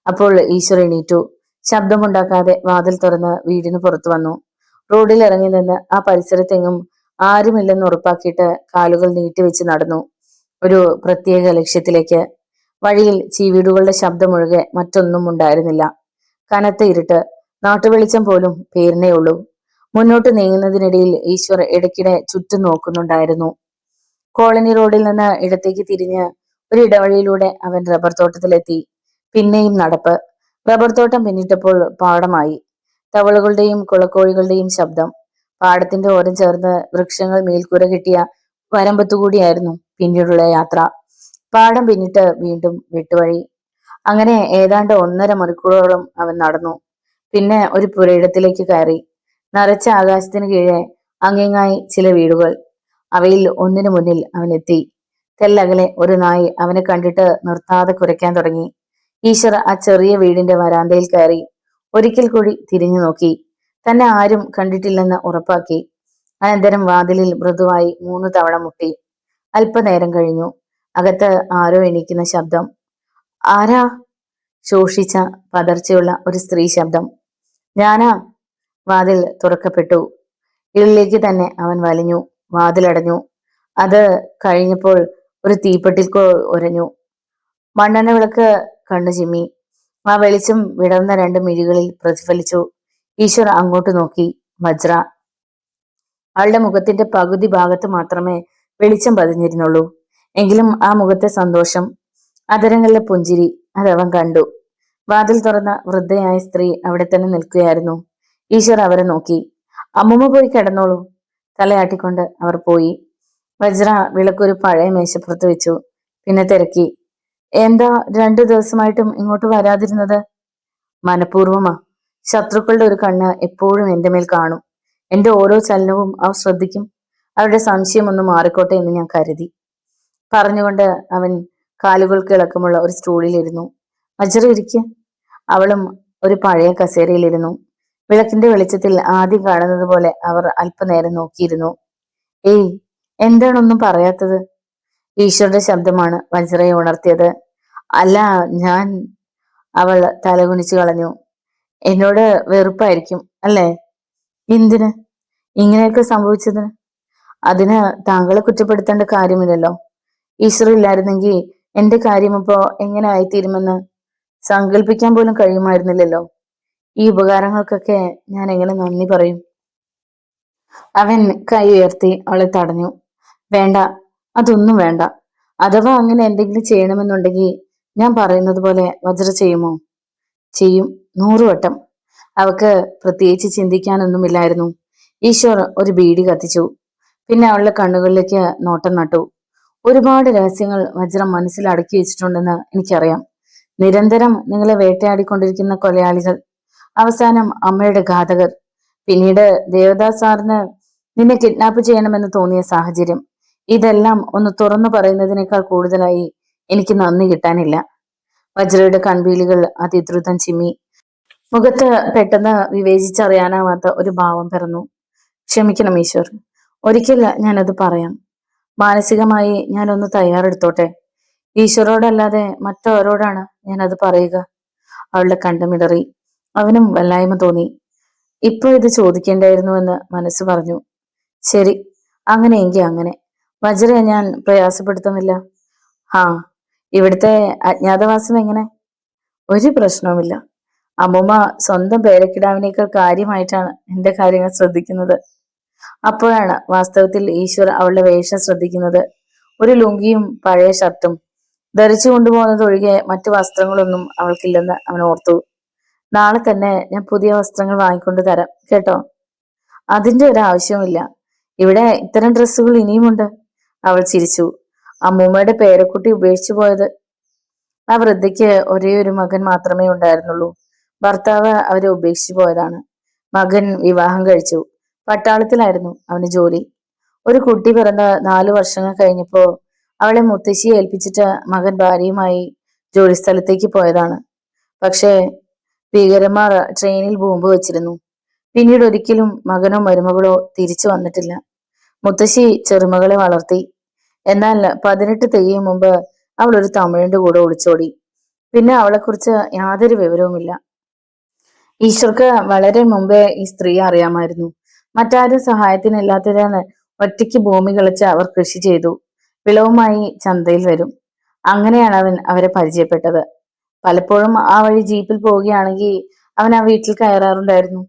S1: അപ്പോൾ ഈശ്വർ എണീറ്റു. ശബ്ദമുണ്ടാക്കാതെ വാതിൽ തുറന്ന് വീടിന് പുറത്തു വന്നു. റോഡിൽ ഇറങ്ങി നിന്ന് ആ പരിസരത്തെങ്ങും ആരുമില്ലെന്ന് ഉറപ്പാക്കിയിട്ട് കാലുകൾ നീട്ടിവെച്ച് നടന്നു ഒരു പ്രത്യേക ലക്ഷ്യത്തിലേക്ക്. വഴിയിൽ ചീവീടുകളുടെ ശബ്ദമൊഴികെ മറ്റൊന്നും ഉണ്ടായിരുന്നില്ല. കനത്ത ഇരുട്ട്. നാട്ടുവെളിച്ചം പോലും പേരിനേ ഉള്ളൂ. മുന്നോട്ട് നീങ്ങുന്നതിനിടയിൽ ഈശ്വർ ഇടയ്ക്കിടെ ചുറ്റും നോക്കുന്നുണ്ടായിരുന്നു. കോളനി റോഡിൽ നിന്ന് ഇടത്തേക്ക് തിരിഞ്ഞ് ഒരു ഇടവഴിയിലൂടെ അവൻ റബ്ബർ തോട്ടത്തിലെത്തി. പിന്നെയും നടപ്പ്. റബ്ബർ തോട്ടം പിന്നിട്ടപ്പോൾ പാടമായി. തവളുകളുടെയും കുളക്കോഴികളുടെയും ശബ്ദം. പാടത്തിന്റെ ഓരം ചേർന്ന് വൃക്ഷങ്ങൾ മേൽക്കൂര കെട്ടിയ വരമ്പത്തുകൂടിയായിരുന്നു പിന്നീടുള്ള യാത്ര. പാടം പിന്നിട്ട് വീണ്ടും വെട്ടുവഴി. അങ്ങനെ ഏതാണ്ട് 1.5 മണിക്കൂറോളം അവൻ നടന്നു. പിന്നെ ഒരു പുരയിടത്തിലേക്ക് കയറി. നിറച്ച ആകാശത്തിന് കീഴെ അങ്ങിങ്ങായി ചില വീടുകൾ. അവയിൽ ഒന്നിനു മുന്നിൽ അവൻ എത്തി. തെല്ലകലെ ഒരു നായി അവനെ കണ്ടിട്ട് നിർത്താതെ കുരയ്ക്കാൻ തുടങ്ങി. ഈശ്വർ ആ ചെറിയ വീടിന്റെ വരാന്തയിൽ കയറി ഒരിക്കൽ കൂടി തിരിഞ്ഞു നോക്കി. തന്നെ ആരും കണ്ടിട്ടില്ലെന്ന് ഉറപ്പാക്കി. അനന്തരം വാതിലിൽ മൃദുവായി 3 തവണ മുട്ടി. അല്പനേരം കഴിഞ്ഞു. അകത്ത് ആരോ എണീക്കുന്ന ശബ്ദം. ആരാ? ശോഷിച്ച പതർച്ചയുള്ള ഒരു സ്ത്രീ ശബ്ദം. ഞാനാ. വാതിൽ തുറക്കപ്പെട്ടു. ഉള്ളിലേക്ക് തന്നെ അവൻ വലിഞ്ഞു. വാതിലടഞ്ഞു. അത് കഴിഞ്ഞപ്പോൾ ഒരു തീപ്പെട്ടിൽ ഉരഞ്ഞു. മണ്ണെണ്ണ വിളക്ക് കണ്ണു ചിമ്മി. ആ വെളിച്ചം വിടർന്ന 2 മിഴികളിൽ പ്രതിഫലിച്ചു. ഈശ്വർ അങ്ങോട്ട് നോക്കി. വജ്ര. അവളുടെ മുഖത്തിന്റെ പകുതി ഭാഗത്ത് മാത്രമേ വെളിച്ചം പതിഞ്ഞിരുന്നുള്ളൂ. എങ്കിലും ആ മുഖത്തെ സന്തോഷം, അതരങ്ങളിലെ പുഞ്ചിരി, അതവൻ കണ്ടു. വാതിൽ തുറന്ന വൃദ്ധയായ സ്ത്രീ അവിടെ തന്നെ നിൽക്കുകയായിരുന്നു. ഈശ്വർ അവരെ നോക്കി. അമ്മുമ്മ പോയി കിടന്നോളൂ. തലയാട്ടിക്കൊണ്ട് അവർ പോയി. വജ്ര വിളക്കൊരു പഴയ മേശപ്പുറത്ത് വെച്ചു. പിന്നെ തിരക്കി. എന്താ 2 ദിവസമായിട്ടും ഇങ്ങോട്ട് വരാതിരുന്നത്? മനഃപൂർവ്വമാ. ശത്രുക്കളുടെ ഒരു കണ്ണ് എപ്പോഴും എന്റെ മേൽ കാണും. എന്റെ ഓരോ ചലനവും അവർ ശ്രദ്ധിക്കും. അവരുടെ സംശയം ഒന്ന് മാറിക്കോട്ടെ എന്ന് ഞാൻ കരുതി. പറഞ്ഞുകൊണ്ട് അവൻ കാലുകൾക്ക് ഇളക്കമുള്ള ഒരു സ്റ്റൂളിലിരുന്നു. വജ്ര ഇരിക്കുക. അവളും ഒരു പഴയ കസേരയിലിരുന്നു. വിളക്കിന്റെ വെളിച്ചത്തിൽ ആദ്യം കാണുന്നത് പോലെ അവർ അല്പനേരം നോക്കിയിരുന്നു. ഏയ്, എന്താണൊന്നും പറയാത്തത്? ഈശ്വരുടെ ശബ്ദമാണ് വജ്രയെ ഉണർത്തിയത്. അല്ല, ഞാൻ. അവൾ തലകുനിച്ചു കളഞ്ഞു. എന്നോട് വെറുപ്പായിരിക്കും അല്ലേ? എന്തിന്? ഇങ്ങനെയൊക്കെ സംഭവിച്ചതിന്? അതിന് താങ്കളെ കുറ്റപ്പെടുത്തേണ്ട കാര്യമില്ലല്ലോ. ഈശ്വർ ഇല്ലായിരുന്നെങ്കിൽ എന്റെ കാര്യം ഇപ്പോ എങ്ങനെ ആയിത്തീരുമെന്ന് സങ്കല്പിക്കാൻ പോലും കഴിയുമായിരുന്നില്ലല്ലോ. ഈ ഉപകാരങ്ങൾക്കൊക്കെ ഞാൻ എങ്ങനെ നന്ദി പറയും? അവൻ കൈ ഉയർത്തി അവളെ തടഞ്ഞു. വേണ്ട, അതൊന്നും വേണ്ട. അഥവാ അങ്ങനെ എന്തെങ്കിലും ചെയ്യണമെന്നുണ്ടെങ്കിൽ ഞാൻ പറയുന്നത് പോലെ വജ്ര ചെയ്യുമോ? ചെയ്യും, 100 വട്ടം. അവക്ക് പ്രത്യേകിച്ച് ചിന്തിക്കാനൊന്നുമില്ലായിരുന്നു. ഈശ്വർ ഒരു ബീഡി കത്തിച്ചു. പിന്നെ അവളുടെ കണ്ണുകളിലേക്ക് നോട്ടം നട്ടു. ഒരുപാട് രഹസ്യങ്ങൾ വജ്രം മനസ്സിൽ അടക്കി വെച്ചിട്ടുണ്ടെന്ന് എനിക്കറിയാം. നിരന്തരം നിങ്ങളെ വേട്ടയാടിക്കൊണ്ടിരിക്കുന്ന കൊലയാളികൾ, അവസാനം അമ്മയുടെ ഘാതകർ, പിന്നീട് ദേവദാസ് സാറിന് നിന്നെ കിഡ്നാപ്പ് ചെയ്യണമെന്ന് തോന്നിയ സാഹചര്യം, ഇതെല്ലാം ഒന്ന് തുറന്നു പറയുന്നതിനേക്കാൾ കൂടുതലായി എനിക്ക് നന്ദി കിട്ടാനില്ല. വജ്രയുടെ കൺപീലികൾ അതിദ്രുതം ചിമ്മി. മുഖത്ത് പെട്ടെന്ന് വിവേചിച്ചറിയാനാവാത്ത ഒരു ഭാവം പിറന്നു. ക്ഷമിക്കണം ഈശ്വർ, ഒരിക്കൽ ഞാനത് പറയാം. മാനസികമായി ഞാനൊന്ന് തയ്യാറെടുത്തോട്ടെ. ഈശ്വരോടല്ലാതെ മറ്റാരോടാണ് ഞാനത് പറയുക? അവളുടെ കണ്ടമിടറി. അവനും വല്ലായ്മ തോന്നി. ഇപ്പൊ ഇത് ചോദിക്കേണ്ടായിരുന്നുവെന്ന് മനസ്സ് പറഞ്ഞു. ശരി, അങ്ങനെയെങ്കിൽ അങ്ങനെ. വജ്രയെ ഞാൻ പ്രയാസപ്പെടുത്തുന്നില്ല. ഹാ, ഇവിടുത്തെ അജ്ഞാതവാസം എങ്ങനെ? ഒരു പ്രശ്നവുമില്ല. അമ്മൂമ്മ സ്വന്തം പേരക്കിടാവിനേക്കാൾ കാര്യമായിട്ടാണ് എന്റെ കാര്യങ്ങൾ ശ്രദ്ധിക്കുന്നത്. അപ്പോഴാണ് വാസ്തവത്തിൽ ഈശ്വർ അവളുടെ വേഷം ശ്രദ്ധിക്കുന്നത്. ഒരു ലുങ്കിയും പഴയ ഷർട്ടും ധരിച്ചു കൊണ്ടുപോകുന്നത് ഒഴികെ മറ്റു വസ്ത്രങ്ങളൊന്നും അവൾക്കില്ലെന്ന് അവൻ ഓർത്തു. നാളെ തന്നെ ഞാൻ പുതിയ വസ്ത്രങ്ങൾ വാങ്ങിക്കൊണ്ട് തരാം കേട്ടോ. അതിന്റെ ഒരു ആവശ്യവുമില്ല. ഇവിടെ ഇത്തരം ഡ്രസ്സുകൾ ഇനിയുമുണ്ട്. അവൾ ചിരിച്ചു. അമ്മൂമ്മയുടെ പേരക്കുട്ടി ഉപേക്ഷിച്ചു പോയത്. ആ വൃദ്ധയ്ക്ക് ഒരേ ഒരു മകൻ മാത്രമേ ഉണ്ടായിരുന്നുള്ളൂ. ഭർത്താവ് അവരെ ഉപേക്ഷിച്ചു പോയതാണ്. മകൻ വിവാഹം കഴിച്ചു. പട്ടാളത്തിലായിരുന്നു അവന് ജോലി. ഒരു കുട്ടി പിറന്ന് 4 വർഷങ്ങൾ കഴിഞ്ഞപ്പോ അവളെ മുത്തശ്ശിയെ ഏൽപ്പിച്ചിട്ട് മകൻ ഭാര്യയുമായി ജോലി സ്ഥലത്തേക്ക് പോയതാണ്. പക്ഷേ ഭീകരന്മാർ ട്രെയിനിൽ ബോംബ് വെച്ചിരുന്നു. പിന്നീട് ഒരിക്കലും മകനോ മരുമകളോ തിരിച്ചു വന്നിട്ടില്ല. മുത്തശ്ശി ചെറുമകളെ വളർത്തി. എന്നാൽ 18 തികയും മുമ്പ് അവൾ ഒരു തമിഴന്റെ കൂടെ ഒളിച്ചോടി. പിന്നെ അവളെക്കുറിച്ച് യാതൊരു വിവരവുമില്ല. ഈശ്വർക്ക് വളരെ മുമ്പേ ഈ സ്ത്രീയെ അറിയാമായിരുന്നു. മറ്റാരും സഹായത്തിനില്ലാത്തതിനാൽ ഒറ്റയ്ക്ക് ഭൂമി കിളച്ച് അവർ കൃഷി ചെയ്തു. വിളവുമായി ചന്തയിൽ വരും. അങ്ങനെയാണ് അവൻ അവരെ പരിചയപ്പെട്ടത്. പലപ്പോഴും ആ വഴി ജീപ്പിൽ പോവുകയാണെങ്കിൽ അവൻ ആ വീട്ടിൽ കയറാറുണ്ടായിരുന്നു.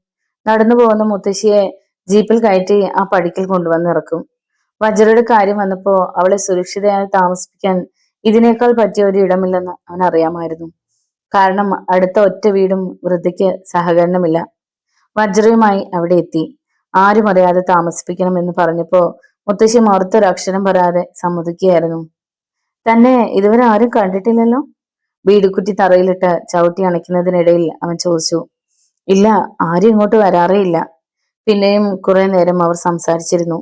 S1: നടന്നു പോകുന്ന മുത്തശ്ശിയെ ജീപ്പിൽ കയറ്റി ആ പടിക്കൽ കൊണ്ടുവന്ന് ഇറക്കും. വജ്രയുടെ കാര്യം വന്നപ്പോ അവളെ സുരക്ഷിതയായി താമസിപ്പിക്കാൻ ഇതിനേക്കാൾ പറ്റിയ ഒരു ഇടമില്ലെന്ന് അവൻ അറിയാമായിരുന്നു. കാരണം അടുത്ത ഒറ്റ വീടും വൃദ്ധയ്ക്ക് സഹകരണമില്ല. വജ്രയുമായി അവിടെ എത്തി. ആരും അറിയാതെ താമസിപ്പിക്കണമെന്ന് പറഞ്ഞപ്പോ മുത്തശ്ശി മറുത്തൊരക്ഷരം പറയാതെ സമ്മതിക്കുകയായിരുന്നു. തന്നെ ഇതുവരെ ആരും കണ്ടിട്ടില്ലല്ലോ? വീടുകുറ്റി തറയിലിട്ട് ചവിട്ടി അണയ്ക്കുന്നതിനിടയിൽ അവൻ ചോദിച്ചു. ഇല്ല, ആരും ഇങ്ങോട്ട് വരാറേ ഇല്ല. പിന്നെയും കുറെ നേരം അവർ സംസാരിച്ചിരുന്നു.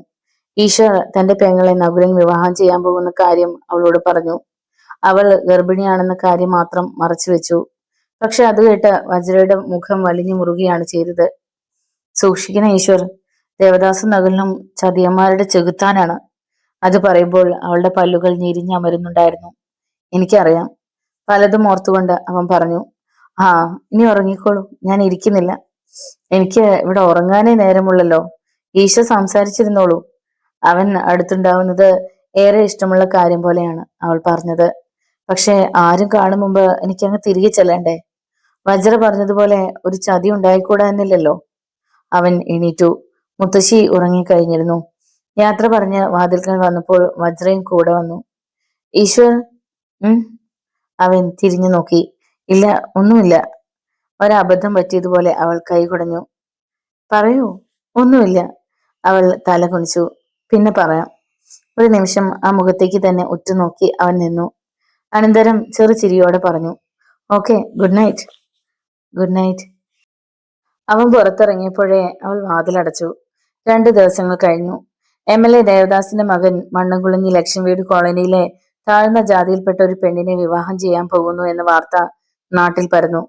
S1: ഈശ്വർ തന്റെ പെങ്ങളെ നകുലൻ വിവാഹം ചെയ്യാൻ പോകുന്ന കാര്യം അവളോട് പറഞ്ഞു. അവൾ ഗർഭിണിയാണെന്ന കാര്യം മാത്രം മറച്ചു വെച്ചു. പക്ഷെ അത് കേട്ട് വജ്രയുടെ മുഖം വലിഞ്ഞു മുറുകയാണ് ചെയ്തത്. സൂക്ഷിക്കണം ഈശ്വർ, ദേവദാസും നകുലനും ചതിയന്മാരുടെ ചെകുത്താനാണ്. അത് പറയുമ്പോൾ അവളുടെ പല്ലുകൾ ഞെരിഞ്ഞമരുന്നുണ്ടായിരുന്നു. എനിക്കറിയാം. പലതും ഓർത്തുകൊണ്ട് അവൻ പറഞ്ഞു. ആ, ഇനി ഉറങ്ങിക്കോളൂ, ഞാൻ ഇരിക്കുന്നില്ല. എനിക്ക് ഇവിടെ ഉറങ്ങാനേ നേരമുള്ളല്ലോ. ഈശ്വർ സംസാരിച്ചിരുന്നോളൂ. അവൻ അടുത്തുണ്ടാവുന്നത് ഏറെ ഇഷ്ടമുള്ള കാര്യം പോലെയാണ് അവൾ പറഞ്ഞത്. പക്ഷെ ആരും കാണും മുമ്പ് എനിക്കങ്ങ് തിരികെ ചെല്ലണ്ടേ? വജ്ര പറഞ്ഞതുപോലെ ഒരു ചതി ഉണ്ടായിക്കൂടാ എന്നില്ലല്ലോ. അവൻ എണീറ്റു. മുത്തശ്ശി ഉറങ്ങിക്കഴിഞ്ഞിരുന്നു. യാത്ര പറഞ്ഞ് വാതിൽക്കൽ വന്നപ്പോൾ വജ്രയും കൂടെ വന്നു. ഈശ്വർ, അവൻ തിരിഞ്ഞു നോക്കി. ഇല്ല, ഒന്നുമില്ല. ഒരബദ്ധം പറ്റിയതുപോലെ അവൾ കൈ കുടഞ്ഞു. പറയൂ. ഒന്നുമില്ല. അവൾ തല കുനിച്ചു. പിന്നെ പറയാം. ഒരു നിമിഷം ആ മുഖത്തേക്ക് തന്നെ ഉറ്റുനോക്കി അവൻ നിന്നു. അനന്തരം ചെറു ചിരിയോടെ പറഞ്ഞു. Okay, good night. Good night. അവൻ പുറത്തിറങ്ങിയപ്പോഴേ അവൾ വാതിലടച്ചു. 2 ദിവസങ്ങൾ കഴിഞ്ഞു. MLA ദേവദാസിന്റെ മകൻ മണ്ണംകുളഞ്ഞി ലക്ഷം വീട് കോളനിയിലെ താഴ്ന്ന ജാതിയിൽപ്പെട്ട ഒരു പെണ്ണിനെ വിവാഹം ചെയ്യാൻ പോകുന്നു എന്ന വാർത്ത നാട്ടിൽ പരന്നു.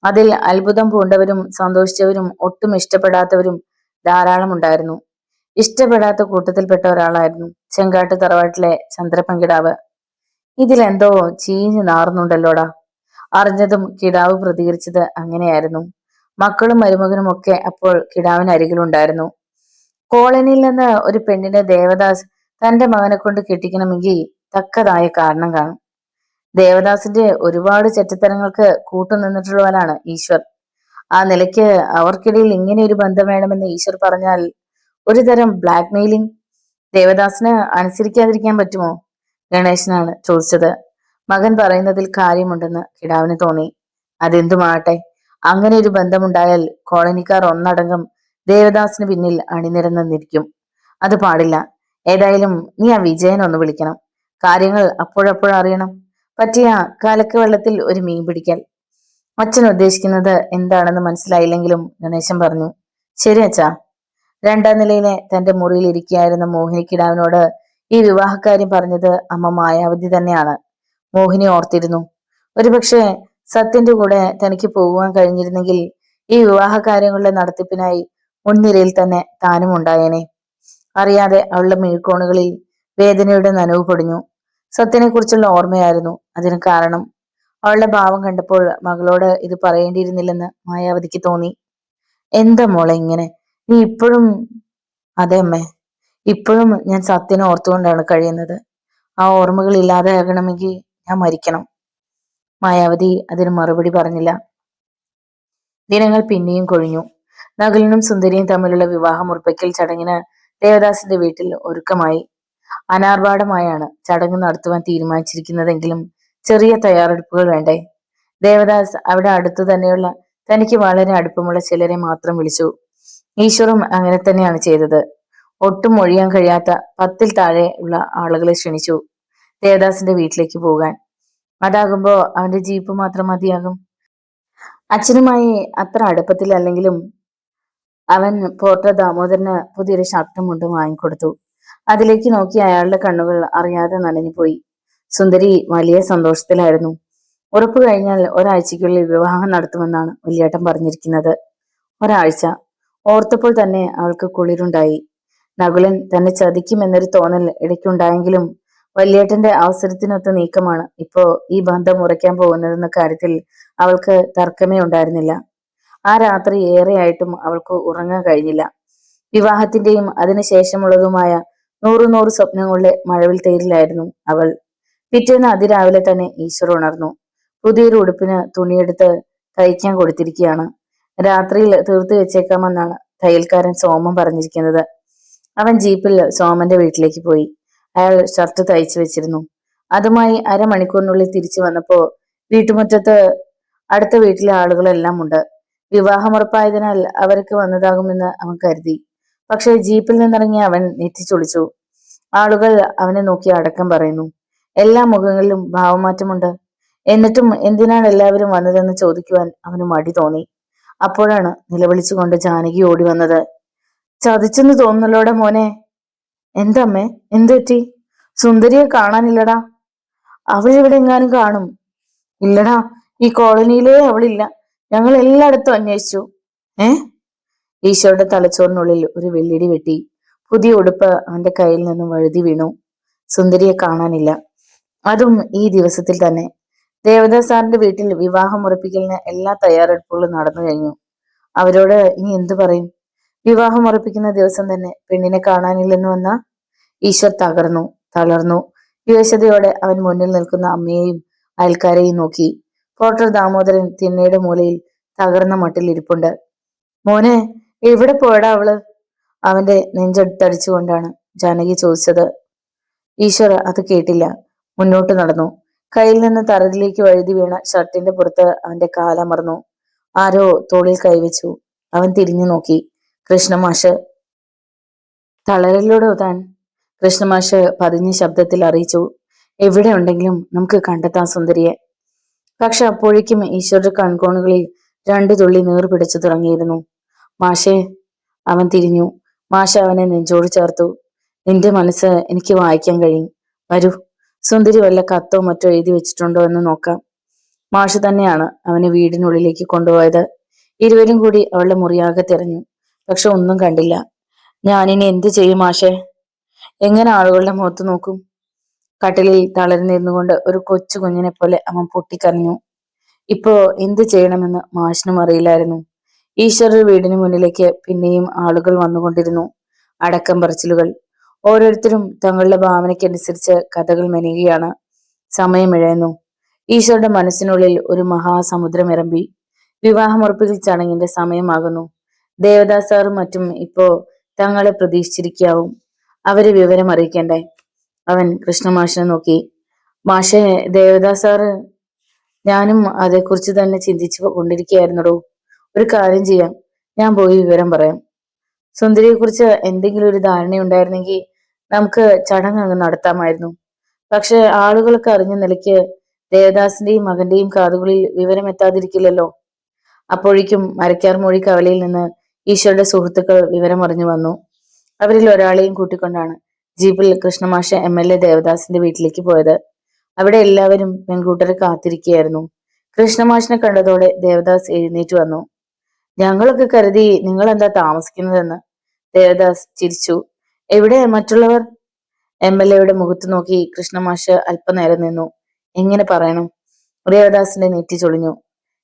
S1: അതിൽ അത്ഭുതം പൂണ്ടവരും സന്തോഷിച്ചവരും ഒട്ടും ഇഷ്ടപ്പെടാത്തവരും ധാരാളം ഉണ്ടായിരുന്നു. ഇഷ്ടപ്പെടാത്ത കൂട്ടത്തിൽപ്പെട്ട ഒരാളായിരുന്നു ചെങ്കാട്ട് തറവാട്ടിലെ ചന്ദ്രപ്പൻകിടാവ്. ഇതിലെന്തോ ചീഞ്ഞു നാറുന്നുണ്ടല്ലോടാ. അറിഞ്ഞതും കിടാവ് പ്രതികരിച്ചത് അങ്ങനെയായിരുന്നു. മക്കളും മരുമകനും ഒക്കെ അപ്പോൾ കിടാവിനരികിലുണ്ടായിരുന്നു. കോളനിയിൽ നിന്ന് ഒരു പെണ്ണിനെ ദേവദാസ് തന്റെ മകനെ കൊണ്ട് കെട്ടിക്കണമെങ്കിൽ തക്കതായ കാരണം കാണും. ദേവദാസിന്റെ ഒരുപാട് ചെറ്റത്തരങ്ങൾക്ക് കൂട്ടുനിന്നിട്ടുള്ളവനാണ് ഈശ്വർ. ആ നിലയ്ക്ക് അവർക്കിടയിൽ ഇങ്ങനെ ഒരു ബന്ധം വേണമെന്ന് ഈശ്വർ പറഞ്ഞാൽ ഒരു തരം ബ്ലാക്ക് മെയിലിംഗ്. ദേവദാസിന് അനുസരിക്കാതിരിക്കാൻ പറ്റുമോ? ഗണേശനാണ് ചോദിച്ചത്. മകൻ പറയുന്നതിൽ കാര്യമുണ്ടെന്ന് കിടാവിന് തോന്നി. അതെന്തുമാകട്ടെ, അങ്ങനെ ഒരു ബന്ധമുണ്ടായാൽ കോളനിക്കാർ ഒന്നടങ്കം ദേവദാസിന് പിന്നിൽ അണിനിരന്നിരിക്കും. അത് പാടില്ല. ഏതായാലും നീ ആ വിജയൻ ഒന്ന് വിളിക്കണം. കാര്യങ്ങൾ അപ്പോഴപ്പോഴറിയണം. പറ്റിയ കലക്ക് വെള്ളത്തിൽ ഒരു മീൻ പിടിക്കൽ. അച്ഛൻ ഉദ്ദേശിക്കുന്നത് എന്താണെന്ന് മനസ്സിലായില്ലെങ്കിലും ഗണേശൻ പറഞ്ഞു. ശരി അച്ഛാ. 2ാം നിലയിലെ തന്റെ മുറിയിൽ ഇരിക്കുകയായിരുന്ന മോഹിനിക്കിടാവിനോട് ഈ വിവാഹക്കാര്യം പറഞ്ഞത് അമ്മ മായാവതി തന്നെയാണ്. മോഹിനി ഓർത്തിരുന്നു. ഒരുപക്ഷെ സത്യന്റെ കൂടെ തനിക്ക് പോകുവാൻ കഴിഞ്ഞിരുന്നെങ്കിൽ ഈ വിവാഹ കാര്യങ്ങളുടെ നടത്തിപ്പിനായി മുൻനിരയിൽ തന്നെ താനും ഉണ്ടായേനെ. അറിയാതെ അവളുടെ മിഴിക്കോണുകളിൽ വേദനയുടെ നനവ് പൊടിഞ്ഞു. സത്യനെ കുറിച്ചുള്ള ഓർമ്മയായിരുന്നു അതിന് കാരണം. അവളുടെ ഭാവം കണ്ടപ്പോൾ മകളോട് ഇത് പറയേണ്ടിയിരുന്നില്ലെന്ന് മായാവതിക്ക് തോന്നി. എന്താ മോളെ ഇങ്ങനെ? നീ ഇപ്പോഴും? അതെ അമ്മേ, ഇപ്പോഴും ഞാൻ സത്യനെ ഓർത്തുകൊണ്ടാണ് കഴിയുന്നത്. ആ ഓർമ്മകൾ ഇല്ലാതെയാകണമെങ്കിൽ ഞാൻ മരിക്കണം. മായാവതി അതിന് മറുപടി പറഞ്ഞില്ല. ദിനങ്ങൾ പിന്നെയും കൊഴിഞ്ഞു. നകുലനും സുന്ദരിയും തമ്മിലുള്ള വിവാഹം ഉറപ്പിക്കൽ ചടങ്ങിന് ദേവദാസിന്റെ വീട്ടിൽ ഒരുക്കമായി. അനാർഭാടമായാണ് ചടങ്ങ് നടത്തുവാൻ തീരുമാനിച്ചിരിക്കുന്നതെങ്കിലും ചെറിയ തയ്യാറെടുപ്പുകൾ വേണ്ടേ? ദേവദാസ് അവിടെ അടുത്തു തന്നെയുള്ള തനിക്ക് വളരെ അടുപ്പമുള്ള ചിലരെ മാത്രം വിളിച്ചു. ഈശ്വറും അങ്ങനെ തന്നെയാണ് ചെയ്തത്. ഒട്ടും ഒഴിയാൻ കഴിയാത്ത 10ൽ താഴെ ഉള്ള ആളുകളെ ക്ഷണിച്ചു ദേവദാസിന്റെ വീട്ടിലേക്ക് പോകാൻ. അതാകുമ്പോ അവന്റെ ജീപ്പ് മാത്രം മതിയാകും. അച്ഛനുമായി അത്ര അടുപ്പത്തിലല്ലെങ്കിലും അവൻ പോർട്ടർ ദാമോദരന് പുതിയൊരു ഷർട്ടും മുണ്ടും വാങ്ങിക്കൊടുത്തു. അതിലേക്ക് നോക്കി അയാളുടെ കണ്ണുകൾ അറിയാതെ നനഞ്ഞുപോയി. സുന്ദരി വലിയ സന്തോഷത്തിലായിരുന്നു. ഉറപ്പ് കഴിഞ്ഞാൽ ഒരാഴ്ചയ്ക്കുള്ളിൽ വിവാഹം നടത്തുമെന്നാണ് വലിയേട്ടൻ പറഞ്ഞിരിക്കുന്നത്. ഒരാഴ്ച ഓർത്തപ്പോൾ തന്നെ അവൾക്ക് കുളിരുണ്ടായി. നകുലൻ തന്നെ ചതിക്കുമെന്നൊരു തോന്നൽ ഇടയ്ക്കുണ്ടായെങ്കിലും വലിയേട്ടന്റെ അവസരത്തിനൊത്ത നീക്കമാണ് ഇപ്പോ ഈ ബന്ധം ഉറയ്ക്കാൻ പോകുന്നതെന്ന കാര്യത്തിൽ അവൾക്ക് തർക്കമേ ഉണ്ടായിരുന്നില്ല. ആ രാത്രി ഏറെയായിട്ടും അവൾക്ക് ഉറങ്ങാൻ കഴിഞ്ഞില്ല. വിവാഹത്തിന്റെയും അതിനുശേഷമുള്ളതുമായ 100 സ്വപ്നങ്ങളുടെ മഴവിൽ തേരിലായിരുന്നു അവൾ. പിറ്റേന്ന് അതിരാവിലെ തന്നെ ഈശ്വർ ഉണർന്നു. പുതിയൊരു ഉടുപ്പിന് തുണിയെടുത്ത് തയ്ക്കാൻ കൊടുത്തിരിക്കുകയാണ്. രാത്രിയിൽ തീർത്തു വെച്ചേക്കാമെന്നാണ് തയ്യൽക്കാരൻ സോമൻ പറഞ്ഞിരിക്കുന്നത്. അവൻ ജീപ്പിൽ സോമന്റെ വീട്ടിലേക്ക് പോയി. അയാൾ ഷർട്ട് തയ്ച്ചു വെച്ചിരുന്നു. അതുമായി അരമണിക്കൂറിനുള്ളിൽ തിരിച്ചു വന്നപ്പോ വീട്ടുമുറ്റത്ത് അടുത്ത വീട്ടിലെ ആളുകളെല്ലാം ഉണ്ട്. വിവാഹമുറപ്പായതിനാൽ അവർക്ക് വന്നതാകുമെന്ന് അവൻ കരുതി. പക്ഷെ ജീപ്പിൽ നിന്നിറങ്ങി അവൻ നെറ്റിച്ചൊളിച്ചു. ആളുകൾ അവനെ നോക്കി അടക്കം പറയുന്നു. എല്ലാ മുഖങ്ങളിലും ഭാവമാറ്റമുണ്ട്. എന്നിട്ടും എന്തിനാണ് എല്ലാവരും വന്നതെന്ന് ചോദിക്കുവാൻ അവന് മടി തോന്നി. അപ്പോഴാണ് നിലവിളിച്ചുകൊണ്ട് ജാനകി ഓടി വന്നത്. ചതിച്ചെന്ന് തോന്നുന്നല്ലോടെ മോനെ. എന്തമ്മേ, എന്തു പറ്റി? സുന്ദരിയെ കാണാനില്ലടാ. അവളിവിടെ എങ്ങാനും കാണും. ഇല്ലടാ, ഈ കോളനിയിലേ അവളില്ല. ഞങ്ങൾ എല്ലായിടത്തും അന്വേഷിച്ചു. ഏ? ഈശോയുടെ തലച്ചോറിനുള്ളിൽ ഒരു വെള്ളിടി വെട്ടി. പുതിയ ഉടുപ്പ് അവന്റെ കയ്യിൽ നിന്നും വഴുതി വീണു. സുന്ദരിയെ കാണാനില്ല. അതും ഈ ദിവസത്തിൽ തന്നെ. ദേവദാസ് സാറിന്റെ വീട്ടിൽ വിവാഹം ഉറപ്പിക്കലിന് എല്ലാ തയ്യാറെടുപ്പുകളും നടന്നു കഴിഞ്ഞു. അവരോട് ഇനി എന്തു പറയും? വിവാഹം ഉറപ്പിക്കുന്ന ദിവസം തന്നെ പെണ്ണിനെ കാണാനില്ലെന്ന് വന്ന ഈശ്വർ തളർന്നു. വിവശതയോടെ അവൻ മുന്നിൽ നിൽക്കുന്ന അമ്മയെയും അയൽക്കാരെയും നോക്കി. പോർട്ടർ ദാമോദരൻ തിണ്ണയുടെ മൂലയിൽ തകർന്ന മട്ടിൽ ഇരിപ്പുണ്ട്. മോനെ, എവിടെ പോയടാ അവള്? അവന്റെ നെഞ്ചെടുത്തടിച്ചുകൊണ്ടാണ് ജാനകി ചോദിച്ചത്. ഈശ്വർ അത് കേട്ടില്ല. മുന്നോട്ട് നടന്നു. കയ്യിൽ നിന്ന് തറയിലേക്ക് വഴുതി വീണ ഷർട്ടിന്റെ പുറത്ത് അവന്റെ കാലമർന്നു. ആരോ തോളിൽ കൈവച്ചു. അവൻ തിരിഞ്ഞു നോക്കി. കൃഷ്ണമാഷ്. തളരലോടോ താൻ? കൃഷ്ണമാഷ് പതിഞ്ഞ ശബ്ദത്തിൽ അറിയിച്ചു. എവിടെ ഉണ്ടെങ്കിലും നമുക്ക് കണ്ടെത്താം സുന്ദരിയെ. പക്ഷെ അപ്പോഴേക്കും ഈശ്വരുടെ കൺകോണുകളിൽ 2 തുള്ളി നീർ പിടിച്ചു തുടങ്ങിയിരുന്നു. മാഷേ. അവൻ തിരിഞ്ഞു. മാഷ അവനെ നെഞ്ചോട് ചേർത്തു. നിന്റെ മനസ്സ് എനിക്ക് വായിക്കാൻ കഴിയും. വരൂ, സുന്ദരി വല്ല കത്തോ മറ്റോ എഴുതി വെച്ചിട്ടുണ്ടോ എന്ന് നോക്കാം. മാഷ് തന്നെയാണ് അവനെ വീടിനുള്ളിലേക്ക് കൊണ്ടുപോയത്. ഇരുവരും കൂടി അവളുടെ മുറിയാകെ തിരഞ്ഞു. പക്ഷെ ഒന്നും കണ്ടില്ല. ഞാനിനി എന്ത് ചെയ്യും മാഷേ? എങ്ങനെ ആളുകളുടെ മുഖത്ത് നോക്കും? കട്ടിലിൽ തളർന്നിരുന്നു കൊണ്ട് ഒരു കൊച്ചു കുഞ്ഞിനെ പോലെ അവൻ പൊട്ടിക്കരഞ്ഞു. ഇപ്പോ എന്ത് ചെയ്യണമെന്ന് മാഷിനും അറിയില്ലായിരുന്നു. ഈശ്വരർ വീടിന് മുന്നിലേക്ക് പിന്നെയും ആളുകൾ വന്നുകൊണ്ടിരുന്നു. അടക്കം പറച്ചിലുകൾ. ഓരോരുത്തരും തങ്ങളുടെ ഭാവനയ്ക്കനുസരിച്ച് കഥകൾ മെനയുകയാണ്. സമയമിഴയുന്നു. ഈശ്വരുടെ മനസ്സിനുള്ളിൽ ഒരു മഹാസമുദ്രം ഇറമ്പി. വിവാഹമുറപ്പിക്കൽ ചടങ്ങിന്റെ സമയമാകുന്നു. ദേവദാസ് സാറും മറ്റും ഇപ്പോ തങ്ങളെ പ്രതീക്ഷിച്ചിരിക്കാവും. അവരെ വിവരം അറിയിക്കണ്ടേ? അവൻ കൃഷ്ണമാഷിനെ നോക്കി. മാഷെ, ദേവദാസ് സാറ്. ഞാനും അതേക്കുറിച്ച് തന്നെ ചിന്തിച്ചു കൊണ്ടിരിക്കുകയായിരുന്നടോ. ഒരു കാര്യം ചെയ്യാം, ഞാൻ പോയി വിവരം പറയാം. സുന്ദരിയെ കുറിച്ച് എന്തെങ്കിലും ഒരു ധാരണയുണ്ടായിരുന്നെങ്കിൽ നമുക്ക് ചടങ്ങ് അങ്ങ് നടത്താമായിരുന്നു. പക്ഷെ ആളുകൾക്ക് അറിഞ്ഞ നിലയ്ക്ക് ദേവദാസിന്റെയും മകന്റെയും കാതുകളിൽ വിവരം എത്താതിരിക്കില്ലല്ലോ. അപ്പോഴേക്കും മരക്കാർ മൊഴി കവലയിൽ നിന്ന് ഈശ്വരുടെ സുഹൃത്തുക്കൾ വിവരം അറിഞ്ഞു വന്നു. അവരിൽ ഒരാളെയും കൂട്ടിക്കൊണ്ടാണ് ജീപ്പിൽ കൃഷ്ണമാഷ MLA ദേവദാസിന്റെ വീട്ടിലേക്ക് പോയത്. അവിടെ എല്ലാവരും പെൺകൂട്ടരെ കാത്തിരിക്കുകയായിരുന്നു. കൃഷ്ണമാഷിനെ കണ്ടതോടെ ദേവദാസ് എഴുന്നേറ്റ് വന്നു. ഞങ്ങളൊക്കെ കരുതി നിങ്ങൾ എന്താ താമസിക്കുന്നതെന്ന്. ദേവദാസ് ചിരിച്ചു. എവിടെ മറ്റുള്ളവർ? MLAയുടെ മുഖത്ത് നോക്കി കൃഷ്ണമാഷ് അല്പനേരം നിന്നു. എങ്ങനെ പറയണം? ദേവദാസിന്റെ നെറ്റി ചൊളിഞ്ഞു.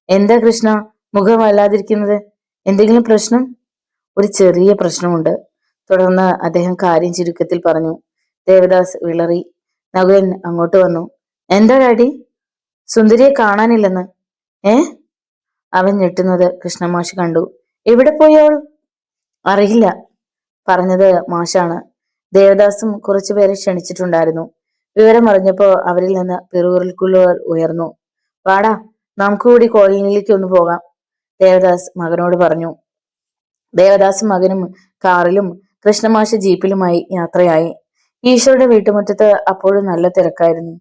S1: എന്താ കൃഷ്ണ മുഖം വല്ലാതിരിക്കുന്നത്? എന്തെങ്കിലും പ്രശ്നം? ഒരു ചെറിയ പ്രശ്നമുണ്ട്. തുടർന്ന് അദ്ദേഹം കാര്യം ചുരുക്കത്തിൽ പറഞ്ഞു. ദേവദാസ് വിളറി. നകുലൻ അങ്ങോട്ട് വന്നു. എന്താ ഡാഡി? സുന്ദരിയെ കാണാനില്ലെന്ന്. ഏ? അവൻ ഞെട്ടുന്നത് കൃഷ്ണമാഷ് കണ്ടു. എവിടെ പോയോൾ? അറിയില്ല. പറഞ്ഞത് മാഷാണ്. ദേവദാസും കുറച്ചുപേരെ ക്ഷണിച്ചിട്ടുണ്ടായിരുന്നു. വിവരം അറിഞ്ഞപ്പോ അവരിൽ നിന്ന് പിറുപിറുക്കുകൾ ഉയർന്നു. വാടാ, നമുക്ക് കൂടി കോളനിയിലേക്ക് ഒന്ന് പോകാം, ദേവദാസ് മകനോട് പറഞ്ഞു. ദേവദാസും മകനും കാറിലും കൃഷ്ണമാഷ് ജീപ്പിലുമായി യാത്രയായി. ഈശ്വരുടെ വീട്ടുമുറ്റത്ത് അപ്പോഴും നല്ല തിരക്കായിരുന്നു.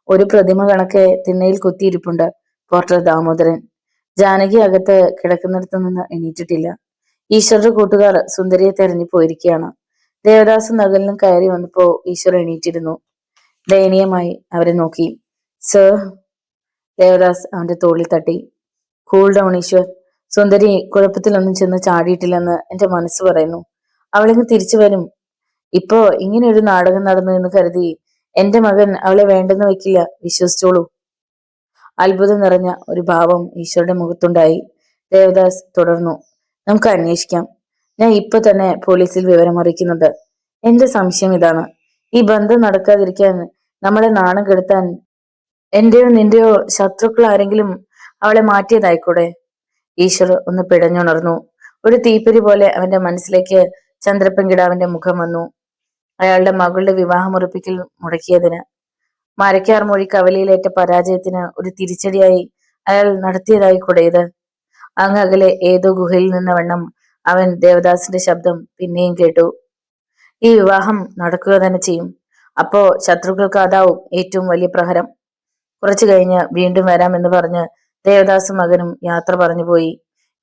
S1: ഒരു പ്രതിമ കണക്കെ തിണ്ണയിൽ കുത്തിയിരിപ്പുണ്ട് പോർട്ടർ ദാമോദരൻ. ജാനകി അകത്ത് കിടക്കുന്നിടത്തു നിന്ന് എണീറ്റിട്ടില്ല. ഈശ്വരുടെ കൂട്ടുകാർ സുന്ദരിയെ തെരഞ്ഞു പോയിരിക്കുകയാണ്. ദേവദാസും നകലിനും കയറി വന്നപ്പോ ഈശ്വർ എണീറ്റിരുന്നു. ദയനീയമായി അവരെ നോക്കി. സർ. ദേവദാസ് അവന്റെ തോളിൽ തട്ടി. Cool down Eeshwar. സുന്ദരി കുഴപ്പത്തിലൊന്നും ചെന്ന് ചാടിയിട്ടില്ലെന്ന് എന്റെ മനസ്സ് പറയുന്നു. അവളിങ്ങ് തിരിച്ചു വരും. ഇപ്പോ ഇങ്ങനെ ഒരു നാടകം നടന്നു എന്ന് കരുതി എന്റെ മകൻ അവളെ വേണ്ടെന്ന് വെക്കില്ല, വിശ്വസിച്ചോളൂ. അത്ഭുതം നിറഞ്ഞ ഒരു ഭാവം ഈശ്വരുടെ മുഖത്തുണ്ടായി. ദേവദാസ് തുടർന്നു. നമുക്ക് അന്വേഷിക്കാം. ഞാൻ ഇപ്പൊ തന്നെ പോലീസിൽ വിവരം അറിയിക്കുന്നുണ്ട്. എന്റെ സംശയം ഇതാണ്. ഈ ബന്ധം നടക്കാതിരിക്കാൻ, നമ്മളെ നാണം കെടുത്താൻ എന്റെയോ നിന്റെയോ ശത്രുക്കൾ ആരെങ്കിലും അവളെ മാറ്റിയതായിക്കൂടെ? ഈശ്വർ ഒന്ന് പിടഞ്ഞുണർന്നു. ഒരു തീപ്പൊരി പോലെ അവന്റെ മനസ്സിലേക്ക് ചന്ദ്രപ്പൻകിടാവിന്റെ മുഖം വന്നു. അയാളുടെ മകളുടെ വിവാഹമുറപ്പിക്കൽ മുടക്കിയതിന്, മരക്കാർ മൊഴി കവലയിലേറ്റ പരാജയത്തിന് ഒരു തിരിച്ചടിയായി അയാൾ നടത്തിയതായി കൂടെയത്. അങ്ങ് അകലെ ഏതോ ഗുഹയിൽ നിന്ന വണ്ണം അവൻ ദേവദാസിന്റെ ശബ്ദം പിന്നെയും കേട്ടു. ഈ വിവാഹം നടക്കുക തന്നെ ചെയ്യും. അപ്പോ ശത്രുക്കൾക്ക് അതാവും ഏറ്റവും വലിയ പ്രഹരം. കുറച്ചു കഴിഞ്ഞ് വീണ്ടും വരാമെന്ന് പറഞ്ഞ് ദേവദാസും മകനും യാത്ര പറഞ്ഞു പോയി.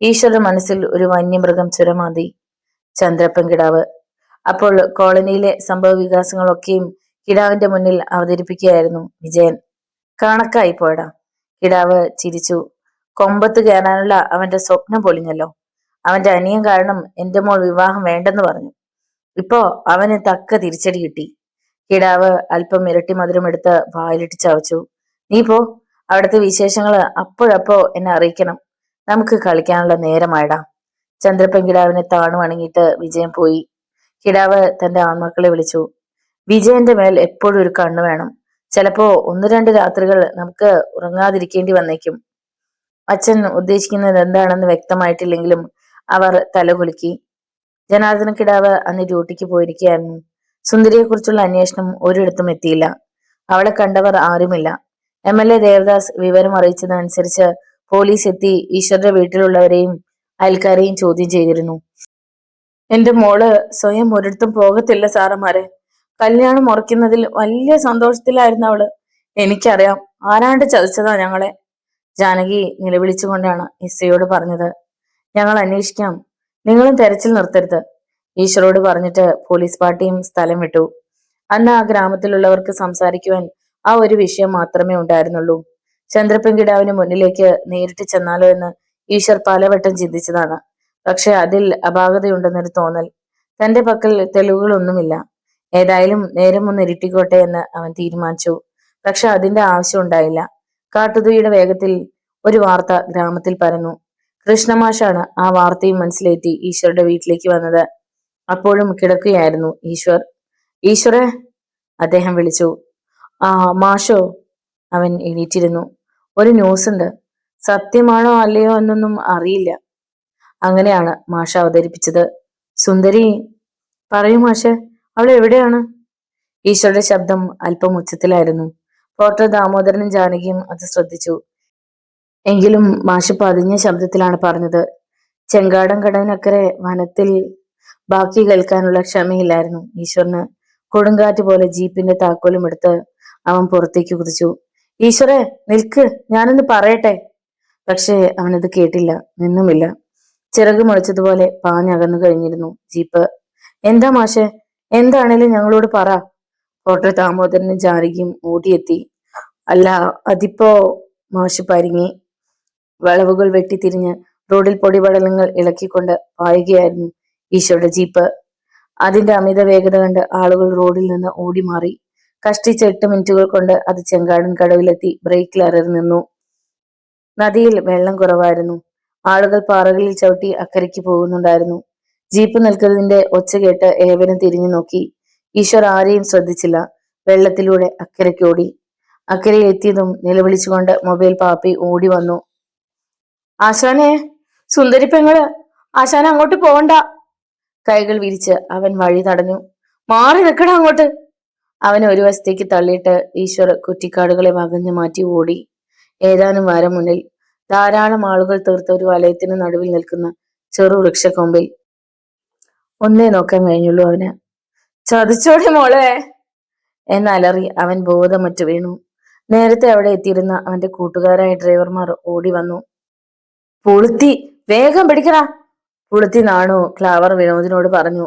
S1: ഈശ്വരന്റെ മനസ്സിൽ ഒരു വന്യമൃഗം ചുരമാന്തി. ചന്ദ്രപ്പൻ കിടാവ്. അപ്പോൾ കോളനിയിലെ സംഭവ വികാസങ്ങളൊക്കെയും കിടാവിന്റെ മുന്നിൽ അവതരിപ്പിക്കുകയായിരുന്നു വിജയൻ. കണക്കായി പോയടാ. കിടാവ് ചിരിച്ചു. കൊമ്പത്ത് കയറാനുള്ള അവന്റെ സ്വപ്നം പൊളിഞ്ഞല്ലോ. അവന്റെ അനിയൻ കാരണം എന്റെ മോൾ വിവാഹം വേണ്ടെന്ന് പറഞ്ഞു. ഇപ്പോ അവന് തക്ക തിരിച്ചടി കിട്ടി. കിടാവ് അല്പം ഇരട്ടി മധുരമെടുത്ത് വായിലിട്ട് ചവച്ചു. നീ പോ, അവിടുത്തെ വിശേഷങ്ങള് അപ്പോഴപ്പോ എന്നെ അറിയിക്കണം. നമുക്ക് കളിക്കാനുള്ള നേരമായടാ. ചന്ദ്രപ്പൻ കിടാവിനെ താണു വണങ്ങിയിട്ട് വിജയൻ പോയി. കിടാവ് തന്റെ ആൺമക്കളെ വിളിച്ചു. വിജയന്റെ മേൽ എപ്പോഴും ഒരു കണ്ണു വേണം. ചിലപ്പോ 1-2 രാത്രികൾ നമുക്ക് ഉറങ്ങാതിരിക്കേണ്ടി വന്നേക്കും. അച്ഛൻ ഉദ്ദേശിക്കുന്നത് എന്താണെന്ന് വ്യക്തമായിട്ടില്ലെങ്കിലും അവർ തലകുലുക്കി. ജനാർദ്ദന കിടാവ് അന്ന് ഡ്യൂട്ടിക്ക് പോയിരിക്കുകയായിരുന്നു. സുന്ദരിയെക്കുറിച്ചുള്ള അന്വേഷണം ഒരിടത്തും എത്തിയില്ല. അവളെ കണ്ടവർ ആരുമില്ല. MLA ദേവദാസ് വിവരം അറിയിച്ചതനുസരിച്ച് പോലീസ് എത്തി ഈശ്വരന്റെ വീട്ടിലുള്ളവരെയും അയൽക്കാരെയും ചോദ്യം ചെയ്തിരുന്നു. എന്റെ മോള് സ്വയം ഒരിടത്തും പോകത്തില്ല സാറന്മാരെ. കല്യാണം ഉറക്കുന്നതിൽ വലിയ സന്തോഷത്തിലായിരുന്നു അവള്. എനിക്കറിയാം, ആരാണ്ട് ചതിച്ചതാ ഞങ്ങളെ. ജാനകി നിലവിളിച്ചുകൊണ്ടാണ് എസ്ഐയോട് പറഞ്ഞത്. ഞങ്ങൾ അന്വേഷിക്കാം, നിങ്ങളും തെരച്ചിൽ നിർത്തരുത്. ഈശ്വരോട് പറഞ്ഞിട്ട് പോലീസ് പാർട്ടിയും സ്ഥലം വിട്ടു. അന്ന് ആ ഗ്രാമത്തിലുള്ളവർക്ക് സംസാരിക്കുവാൻ ആ ഒരു വിഷയം മാത്രമേ ഉണ്ടായിരുന്നുള്ളൂ. ചന്ദ്രപ്പൻ കിടാവിന് മുന്നിലേക്ക് നേരിട്ട് ചെന്നാലോ എന്ന് ഈശ്വർ പലവട്ടം ചിന്തിച്ചതാണ്. പക്ഷെ അതിൽ അപാകതയുണ്ടെന്നൊരു തോന്നൽ. തന്റെ പക്കൽ തെളിവുകളൊന്നുമില്ല. ഏതായാലും നേരം ഒന്ന് ഇരുട്ടിക്കോട്ടെ എന്ന് അവൻ തീരുമാനിച്ചു. പക്ഷെ അതിന്റെ ആവശ്യം ഉണ്ടായില്ല. കാട്ടുതീയുടെ വേഗത്തിൽ ഒരു വാർത്ത ഗ്രാമത്തിൽ പരന്നു. കൃഷ്ണമാഷാണ് ആ വാർത്തയും മനസ്സിലേറ്റി ഈശ്വരുടെ വീട്ടിലേക്ക് വന്നത്. അപ്പോഴും കിടക്കുകയായിരുന്നു ഈശ്വർ. ഈശ്വരെ, അദ്ദേഹം വിളിച്ചു. ആ മാഷോ? അവൻ എണീറ്റിരുന്നു. ഒരു ന്യൂസ് ഉണ്ട്. സത്യമാണോ അല്ലയോ എന്നൊന്നും അറിയില്ല. അങ്ങനെയാണ് മാഷ അവതരിപ്പിച്ചത്. സുന്ദരി, പറയൂ മാഷെ, അവൾ എവിടെയാണ്? ഈശ്വരുടെ ശബ്ദം അല്പം ഉച്ചത്തിലായിരുന്നു. പോർട്ടർ ദാമോദരനും ജാനകിയും അത് ശ്രദ്ധിച്ചു. എങ്കിലും മാഷ് പതിഞ്ഞ ശബ്ദത്തിലാണ് പറഞ്ഞത്. ചെങ്കാടൻ കടവിനക്കരെ വനത്തിൽ. ബാക്കി കേൾക്കാനുള്ള ക്ഷമയില്ലായിരുന്നു ഈശ്വരന്. കൊടുങ്കാറ്റ് പോലെ ജീപ്പിന്റെ താക്കോലും എടുത്ത് അവൻ പുറത്തേക്ക് കുതിച്ചു. ഈശ്വരെ, നിൽക്ക്, ഞാനൊന്ന് പറയട്ടെ. പക്ഷേ അവനത് കേട്ടില്ല, നിന്നുമില്ല. ചിറക് മുളച്ചതുപോലെ പാഞ്ഞകന്നു കഴിഞ്ഞിരുന്നു ജീപ്പ്. എന്താ മാഷെ, എന്താണേലും ഞങ്ങളോട് പറ. പോർട്ടർ ദാമോദരനും ജാനകിയും ഓടിയെത്തി. അല്ല, അതിപ്പോ. മാഷ് പരിങ്ങി. വളവുകൾ വെട്ടിത്തിരിഞ്ഞ് റോഡിൽ പൊടിപടലങ്ങൾ ഇളക്കിക്കൊണ്ട് പായുകയായിരുന്നു ഈശോയുടെ ജീപ്പ്. അതിന്റെ അമിത വേഗത കണ്ട് ആളുകൾ റോഡിൽ നിന്ന് ഓടി മാറി. കഷ്ടിച്ച 8 മിനിറ്റുകൾ കൊണ്ട് അത് ചെങ്കാടൻ കടവിലെത്തി ബ്രേക്കിലറി നിന്നു. നദിയിൽ വെള്ളം കുറവായിരുന്നു. ആളുകൾ പാറകളിൽ ചവിട്ടി അക്കരയ്ക്ക് പോകുന്നുണ്ടായിരുന്നു. ജീപ്പ് നിൽക്കുന്നതിന്റെ ഒച്ച കേട്ട് ഏവരും തിരിഞ്ഞു നോക്കി. ഈശ്വർ ആരെയും ശ്രദ്ധിച്ചില്ല. വെള്ളത്തിലൂടെ അക്കരയ്ക്ക് ഓടി. അക്കരയിൽ എത്തിയതും നിലവിളിച്ചുകൊണ്ട് മൊബൈൽ പാപ്പി ഓടി വന്നു. ആശാനെ, സുന്ദരി പെങ്ങള്, ആശാനെ അങ്ങോട്ട് പോകണ്ട. കൈകൾ വിരിച്ച് അവൻ വഴി തടഞ്ഞു. മാറി നിൽക്കണ അങ്ങോട്ട്. അവനെ ഒരു വശത്തേക്ക് തള്ളിയിട്ട് ഈശ്വർ കുറ്റിക്കാടുകളെ വകഞ്ഞു മാറ്റി ഓടി. ഏതാനും വാരം മുന്നിൽ ധാരാളം ആളുകൾ തീർത്ത ഒരു വലയത്തിന് നടുവിൽ നിൽക്കുന്ന ചെറു വൃക്ഷക്കൊമ്പിൽ ഒന്നേ നോക്കാൻ കഴിഞ്ഞുള്ളൂ അവന്. ചതിച്ചോടെ മോളെ എന്നലറി അവൻ ബോധമറ്റു വീണു. നേരത്തെ അവിടെ എത്തിയിരുന്ന അവന്റെ കൂട്ടുകാരായ ഡ്രൈവർമാർ ഓടി വന്നു. പുളുത്തി, വേഗം പിടിക്കടാ. പുളുത്തി നാണു ക്ലാവർ വിനോദിനോട് പറഞ്ഞു.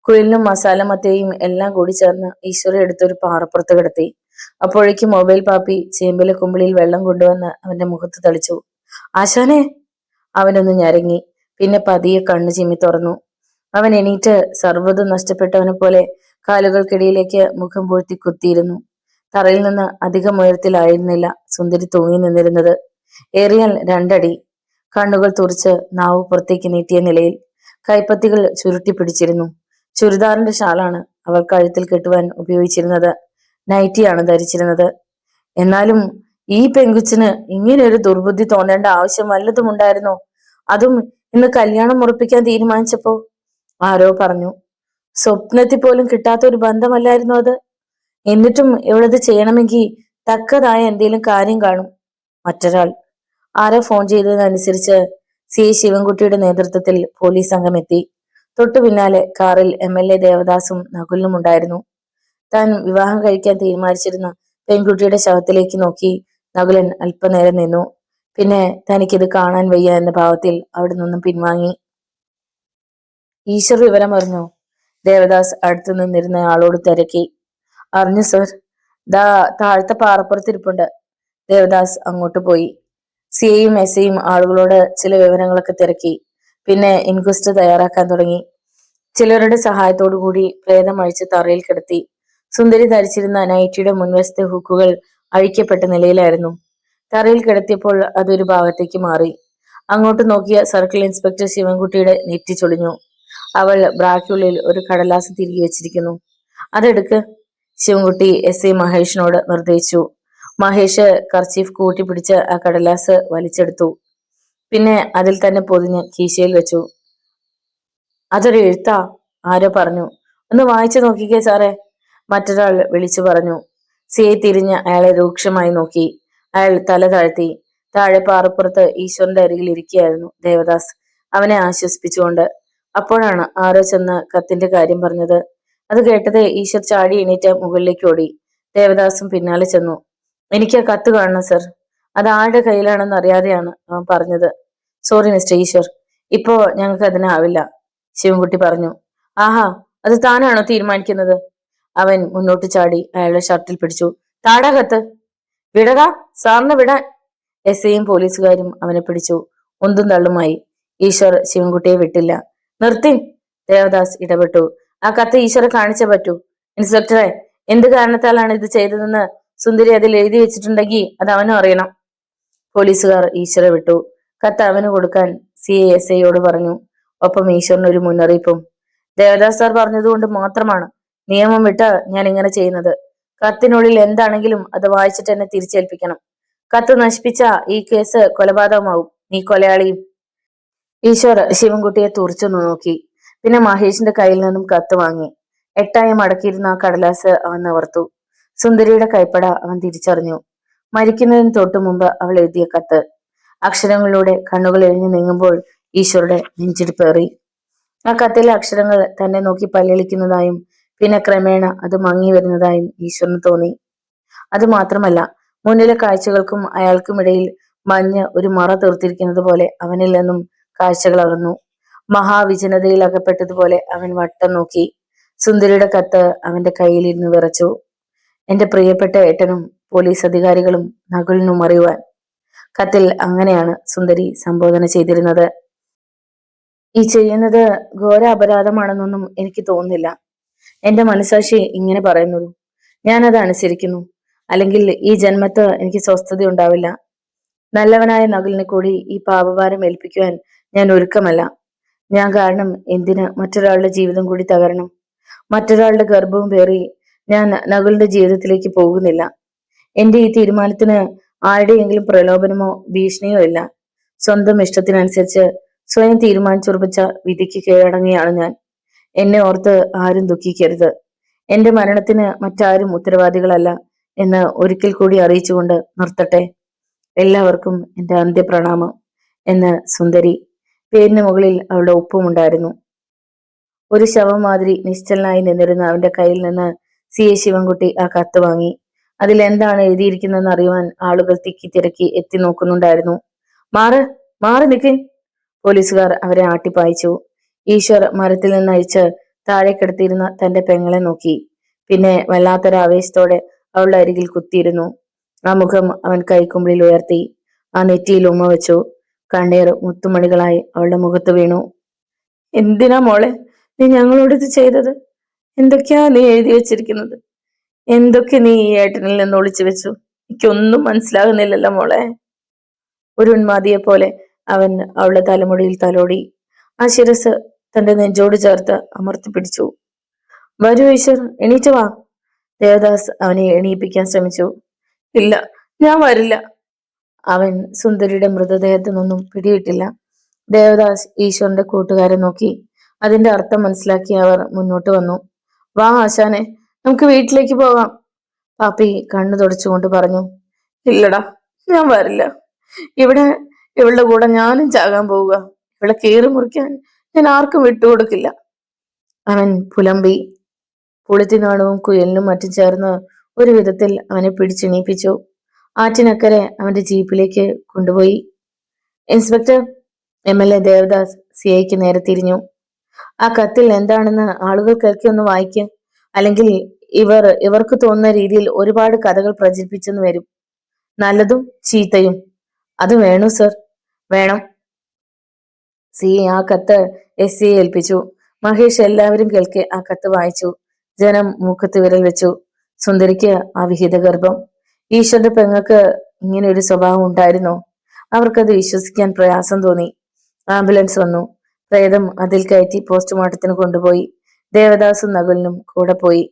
S1: കുയിലിനും മസാല മത്തയും എല്ലാം കൂടി ചേർന്ന് ഈശ്വര എടുത്തൊരു പാറപ്പുറത്ത് കിടത്തി. അപ്പോഴേക്കും മൊബൈൽ പാപ്പി ചേമ്പിലെ കുമ്പിളിൽ വെള്ളം കൊണ്ടുവന്ന് അവന്റെ മുഖത്ത് തളിച്ചു. ആശാനെ, അവനൊന്ന് ഞരങ്ങി. പിന്നെ പതിയെ കണ്ണു ചിമ്മി തുറന്നു. അവൻ എണീറ്റ് സർവ്വതും നഷ്ടപ്പെട്ടവനെ പോലെ കാലുകൾക്കിടയിലേക്ക് മുഖം പൂഴ്ത്തി കുത്തിയിരുന്നു. തറയിൽ നിന്ന് അധികം ഉയരത്തിലായിരുന്നില്ല സുന്ദരി തൂങ്ങി നിന്നിരുന്നത്. ഏറിയാൽ 2 അടി. കണ്ണുകൾ തുറിച്ച് നാവ് പുറത്തേക്ക് നീട്ടിയ നിലയിൽ. കൈപ്പത്തികൾ ചുരുട്ടി പിടിച്ചിരുന്നു. ചുരിദാറിന്റെ ഷാളാണ് അവൾ കഴുത്തിൽ കെട്ടുവാൻ ഉപയോഗിച്ചിരുന്നത്. നൈറ്റിയാണ് ധരിച്ചിരുന്നത്. എന്നാലും ഈ പെങ്കുച്ചിന് ഇങ്ങനെ ഒരു ദുർബുദ്ധി തോന്നേണ്ട ആവശ്യം വല്ലതും ഉണ്ടായിരുന്നോ? അതും ഇന്ന് കല്യാണം ഉറപ്പിക്കാൻ തീരുമാനിച്ചപ്പോ. ആരോ പറഞ്ഞു. സ്വപ്നത്തിൽ പോലും കിട്ടാത്ത ഒരു ബന്ധമല്ലായിരുന്നു അത്. എന്നിട്ടും ഇവളത് ചെയ്യണമെങ്കിൽ തക്കതായ എന്തെങ്കിലും കാര്യം കാണും. മറ്റൊരാൾ. ആരോ ഫോൺ ചെയ്തതനുസരിച്ച് ശിവൻകുട്ടിയുടെ നേതൃത്വത്തിൽ പോലീസ് സംഘം എത്തി. തൊട്ടു പിന്നാലെ കാറിൽ MLA ദേവദാസും നകുലിനും ഉണ്ടായിരുന്നു. താൻ വിവാഹം കഴിക്കാൻ തീരുമാനിച്ചിരുന്ന പെൺകുട്ടിയുടെ ശവത്തിലേക്ക് നോക്കി നകുലൻ അല്പനേരം നിന്നു. പിന്നെ തനിക്കിത് കാണാൻ വയ്യ എന്ന ഭാവത്തിൽ അവിടെ നിന്നും പിൻവാങ്ങി. ഈശ്വർ വിവരം അറിഞ്ഞോ? ദേവദാസ് അടുത്തു നിന്നിരുന്ന ആളോട് തിരക്കി. അറിഞ്ഞു സർ. ദാ താഴത്തെ പാറപ്പുറത്തിരിപ്പുണ്ട്. ദേവദാസ് അങ്ങോട്ട് പോയി. സിഐയും SIയും ആളുകളോട് ചില വിവരങ്ങളൊക്കെ തിരക്കി. പിന്നെ ഇൻക്വസ്റ്റ് തയ്യാറാക്കാൻ തുടങ്ങി. ചിലരുടെ സഹായത്തോടു കൂടി പ്രേതം അഴിച്ച് തറയിൽ കിടത്തി. സുന്ദരി ധരിച്ചിരുന്ന നൈറ്റിയുടെ മുൻവശത്തെ ഹുക്കുകൾ അഴിക്കപ്പെട്ട നിലയിലായിരുന്നു. തറയിൽ കിടത്തിയപ്പോൾ അതൊരു ഭാഗത്തേക്ക് മാറി. അങ്ങോട്ട് നോക്കിയ സർക്കിൾ ഇൻസ്പെക്ടർ ശിവൻകുട്ടിയുടെ നെറ്റി ചൊളിഞ്ഞു. അവൾ ബ്രാക്കുള്ളിൽ ഒരു കടലാസ് തിരികെ വെച്ചിരിക്കുന്നു. അതെടുക്ക്, ശിവൻകുട്ടി SI മഹേഷിനോട് നിർദ്ദേശിച്ചു. മഹേഷ് കർച്ചീഫ് കൂട്ടിപ്പിടിച്ച് ആ കടലാസ് വലിച്ചെടുത്തു. പിന്നെ അതിൽ തന്നെ പൊതിഞ്ഞ് കീശയിൽ വെച്ചു. അതൊരു എഴുത്താ, ആരോ പറഞ്ഞു. ഒന്ന് വായിച്ചു നോക്കിക്കേ സാറേ, മറ്റൊരാൾ വിളിച്ചു പറഞ്ഞു. സിഐ തിരിഞ്ഞ് അയാളെ രൂക്ഷമായി നോക്കി. അയാൾ തല താഴ്ത്തി. താഴെ പാറപ്പുറത്ത് ഈശ്വറിന്റെ അരികിൽ ഇരിക്കുകയായിരുന്നു ദേവദാസ്, അവനെ ആശ്വസിപ്പിച്ചുകൊണ്ട്. അപ്പോഴാണ് ആരോ ചെന്ന് കത്തിന്റെ കാര്യം പറഞ്ഞത്. അത് കേട്ടത് ഈശ്വർ ചാടി എണീറ്റ് മുകളിലേക്ക് ഓടി. ദേവദാസും പിന്നാലെ ചെന്നു. എനിക്ക് ആ കത്ത് കാണണം സർ. അത് ആരുടെ കയ്യിലാണെന്ന് അറിയാതെയാണ് അവൻ പറഞ്ഞത്. സോറി മിസ്റ്റർ ഈശ്വർ, ഇപ്പോ ഞങ്ങൾക്ക് അതിനാവില്ല, ശിവൻകുട്ടി പറഞ്ഞു. ആഹാ, അത് താനാണോ തീരുമാനിക്കുന്നത്? അവൻ മുന്നോട്ട് ചാടി അയാളുടെ ഷർട്ടിൽ പിടിച്ചു. താടാ കത്ത്. വിടക, സാറിന് വിടാൻ. SIയും പോലീസുകാരും അവനെ പിടിച്ചു. ഒന്നും തള്ളുമായി. ഈശ്വർ ശിവൻകുട്ടിയെ വിട്ടില്ല. നിർത്തി, ദേവദാസ് ഇടപെട്ടു. ആ കത്ത് ഈശ്വരെ കാണിച്ചേ പറ്റൂ. ഇൻസ്പെക്ടറെ, എന്ത് കാരണത്താലാണ് ഇത് ചെയ്തതെന്ന് സുന്ദരി അതിൽ എഴുതി വെച്ചിട്ടുണ്ടെങ്കിൽ അത് അവനും അറിയണം. പോലീസുകാർ ഈശ്വരെ വിട്ടു. കത്ത് അവന് കൊടുക്കാൻ CI SIയോട് പറഞ്ഞു. ഒപ്പം ഈശ്വറിന് ഒരു മുന്നറിയിപ്പും. ദേവദാസ് സാർ പറഞ്ഞതുകൊണ്ട് മാത്രമാണ് നിയമം വിട്ട് ഞാൻ ഇങ്ങനെ ചെയ്യുന്നത്. കത്തിനുള്ളിൽ എന്താണെങ്കിലും അത് വായിച്ചിട്ട് എന്നെ തിരിച്ചേൽപ്പിക്കണം. കത്ത് നശിപ്പിച്ച ഈ കേസ് കൊലപാതകമാവും. നീ കൊലയാളിയും. ഈശ്വർ ശിവൻകുട്ടിയെ തുറച്ചു നോക്കി. പിന്നെ മഹേഷിന്റെ കയ്യിൽ നിന്നും കത്ത് വാങ്ങി. എട്ടായി മടക്കിയിരുന്ന ആ കടലാസ് അവൻ നിവർത്തു. സുന്ദരിയുടെ കൈപ്പട അവൻ തിരിച്ചറിഞ്ഞു. മരിക്കുന്നതിന് തൊട്ടു മുമ്പ് അവൾ എഴുതിയ കത്ത്. അക്ഷരങ്ങളിലൂടെ കണ്ണുകൾ എഴിഞ്ഞു നീങ്ങുമ്പോൾ ഈശ്വരുടെ നെഞ്ചിടിപ്പേറി. ആ കത്തിലെ അക്ഷരങ്ങൾ തന്നെ നോക്കി പല്ലിളിക്കുന്നതായും പിന്നെ ക്രമേണ അത് മങ്ങി വരുന്നതായും ഈശ്വരന് തോന്നി. അത് മാത്രമല്ല, മുന്നിലെ കാഴ്ചകൾക്കും അയാൾക്കുമിടയിൽ മഞ്ഞ് ഒരു മറ തീർത്തിരിക്കുന്നത് പോലെ അവനിൽ നിന്നും കാഴ്ചകൾ അകന്നു. മഹാവിജനതയിൽ അകപ്പെട്ടതുപോലെ അവൻ വട്ടം നോക്കി. സുന്ദരിയുടെ കത്ത് അവന്റെ കയ്യിലിരുന്ന് വിറച്ചു. എന്റെ പ്രിയപ്പെട്ട ഏട്ടനും പോലീസ് അധികാരികളും നകുലിനും അറിയുവാൻ. കത്തിൽ അങ്ങനെയാണ് സുന്ദരി സംബോധന ചെയ്തിരുന്നത്. ഈ ചെയ്യുന്നത് ഘോര അപരാധമാണെന്നൊന്നും എനിക്ക് തോന്നുന്നില്ല. എന്റെ മനസാക്ഷി ഇങ്ങനെ പറയുന്നു. ഞാനത് അനുസരിക്കുന്നു. അല്ലെങ്കിൽ ഈ ജന്മത്ത് എനിക്ക് സ്വസ്ഥത ഉണ്ടാവില്ല. നല്ലവനായ നകുലിനെ കൂടി ഈ പാപഭാരം ഏൽപ്പിക്കുവാൻ ഞാൻ ഒരുക്കമല്ല. ഞാൻ കാരണം എന്തിന് മറ്റൊരാളുടെ ജീവിതം കൂടി തകരണം? മറ്റൊരാളുടെ ഗർഭവും പേറി ഞാൻ നകുലിന്റെ ജീവിതത്തിലേക്ക് പോകുന്നില്ല. എന്റെ ഈ തീരുമാനത്തിന് ആരുടെയെങ്കിലും പ്രലോഭനമോ ഭീഷണിയോ ഇല്ല. സ്വന്തം ഇഷ്ടത്തിനനുസരിച്ച് സ്വയം തീരുമാനിച്ചുറപ്പിച്ച വിധിക്ക് കീഴടങ്ങിയാണ് ഞാൻ. എന്നെ ഓർത്ത് ആരും ദുഃഖിക്കരുത്. എന്റെ മരണത്തിന് മറ്റാരും ഉത്തരവാദികളല്ല എന്ന് ഒരിക്കൽ കൂടി അറിയിച്ചുകൊണ്ട് നിർത്തട്ടെ. എല്ലാവർക്കും എന്റെ അന്ത്യപ്രണാമം എന്ന് സുന്ദരി. പേരിന് മുകളിൽ അവളുടെ ഒപ്പമുണ്ടായിരുന്നു. ഒരു ശവം മാതിരി നിശ്ചലനായി നിന്നിരുന്ന അവന്റെ കയ്യിൽ നിന്ന് CI ശിവൻകുട്ടി ആ കത്ത് വാങ്ങി. അതിൽ എന്താണ് എഴുതിയിരിക്കുന്നതെന്ന് അറിയുവാൻ ആളുകൾ തിക്കി തിരക്കി എത്തി നോക്കുന്നുണ്ടായിരുന്നു. മാറ്, മാറി നിൽക്കിൻ. പോലീസുകാർ അവരെ ആട്ടിപ്പായിച്ചു. ഈശ്വർ മരത്തിൽ നിന്ന് അഴിച്ച് താഴെ കിടത്തിയിരുന്ന തന്റെ പെങ്ങളെ നോക്കി. പിന്നെ വല്ലാത്തൊരാവേശത്തോടെ അവളുടെ അരികിൽ കുത്തിയിരുന്നു. ആ മുഖം അവൻ കൈക്കുമ്പിളിൽ ഉയർത്തി. ആ നെറ്റിയിൽ ഉമ്മ വെച്ചു. കണ്ണീർ മുത്തുമണികളായി അവളുടെ മുഖത്ത് വീണു. എന്തിനാ മോളെ നീ ഞങ്ങളോട് ഇത് ചെയ്തത്? എന്തൊക്കെയാ നീ എഴുതി വെച്ചിരിക്കുന്നത്? എന്തൊക്കെ നീ ഈ ഏട്ടനിൽ നിന്ന് ഒളിച്ചു വെച്ചു? എനിക്കൊന്നും മനസ്സിലാകുന്നില്ലല്ലോ മോളെ. ഒരു ഉന്മാദിയെ പോലെ അവൻ അവളുടെ തലമുടിയിൽ തലോടി. ആ ശിരസ് തന്റെ നെഞ്ചോട് ചേർത്ത് അമർത്തി പിടിച്ചു. വരൂ ഈശ്വർ, എണീറ്റ് വാ. ദേവദാസ് അവനെ എണീപ്പിക്കാൻ ശ്രമിച്ചു. ഇല്ല, ഞാൻ വരില്ല. അവൻ സുന്ദരിയുടെ മൃതദേഹത്തു നിന്നും പിടിവിട്ടില്ല. ദേവദാസ് ഈശ്വറിന്റെ കൂട്ടുകാരെ നോക്കി. അതിന്റെ അർത്ഥം മനസ്സിലാക്കി അവർ മുന്നോട്ട് വന്നു. വാ ആശാനെ, നമുക്ക് വീട്ടിലേക്ക് പോകാം. പാപ്പി കണ്ണു തുടച്ചുകൊണ്ട് പറഞ്ഞു. ഇല്ലടാ, ഞാൻ വരില്ല. ഇവിടെ ഇവളുടെ കൂടെ ഞാനും ചാകാൻ പോവുക. ഇവളെ കീറി മുറിക്കാൻ ഞാൻ ആർക്കും വിട്ടുകൊടുക്കില്ല. അവൻ പുലമ്പി. പുളിത്തിനാണവും കുയലിനും മറ്റും ചേർന്ന് ഒരു വിധത്തിൽ അവനെ പിടിച്ചെണീപ്പിച്ചു. ആറ്റിനക്കരെ അവന്റെ ജീപ്പിലേക്ക് കൊണ്ടുപോയി. ഇൻസ്പെക്ടർ, MLA ദേവദാസ് CIക്ക് നേരെ തിരിഞ്ഞു. ആ കത്തിൽ എന്താണെന്ന് ആളുകൾ കേൾക്കി ഒന്ന് വായിക്കുക. അല്ലെങ്കിൽ ഇവർക്ക് തോന്നുന്ന രീതിയിൽ ഒരുപാട് കഥകൾ പ്രചരിപ്പിച്ചെന്ന് വരും. നല്ലതും ചീത്തയും. അത് വേണു സർ, വേണം. CI ആ കത്ത് SCയെ ഏൽപ്പിച്ചു. മഹേഷ് എല്ലാവരും കേൾക്കെ ആ കത്ത് വായിച്ചു. ജനം മൂക്കത്ത് വിരൽ വെച്ചു. സുന്ദരിക്ക് ആ വിഹിത ഗർഭം. ഈശ്വരന്റെ പെങ്ങൾക്ക് ഇങ്ങനെ ഒരു സ്വഭാവം ഉണ്ടായിരുന്നോ? അവർക്കത് വിശ്വസിക്കാൻ പ്രയാസം തോന്നി. ആംബുലൻസ് വന്നു. പ്രേതം അതിൽ കയറ്റി പോസ്റ്റ്മോർട്ടത്തിന് കൊണ്ടുപോയി. ദേവദാസും നകുലിനും കൂടെ പോയി.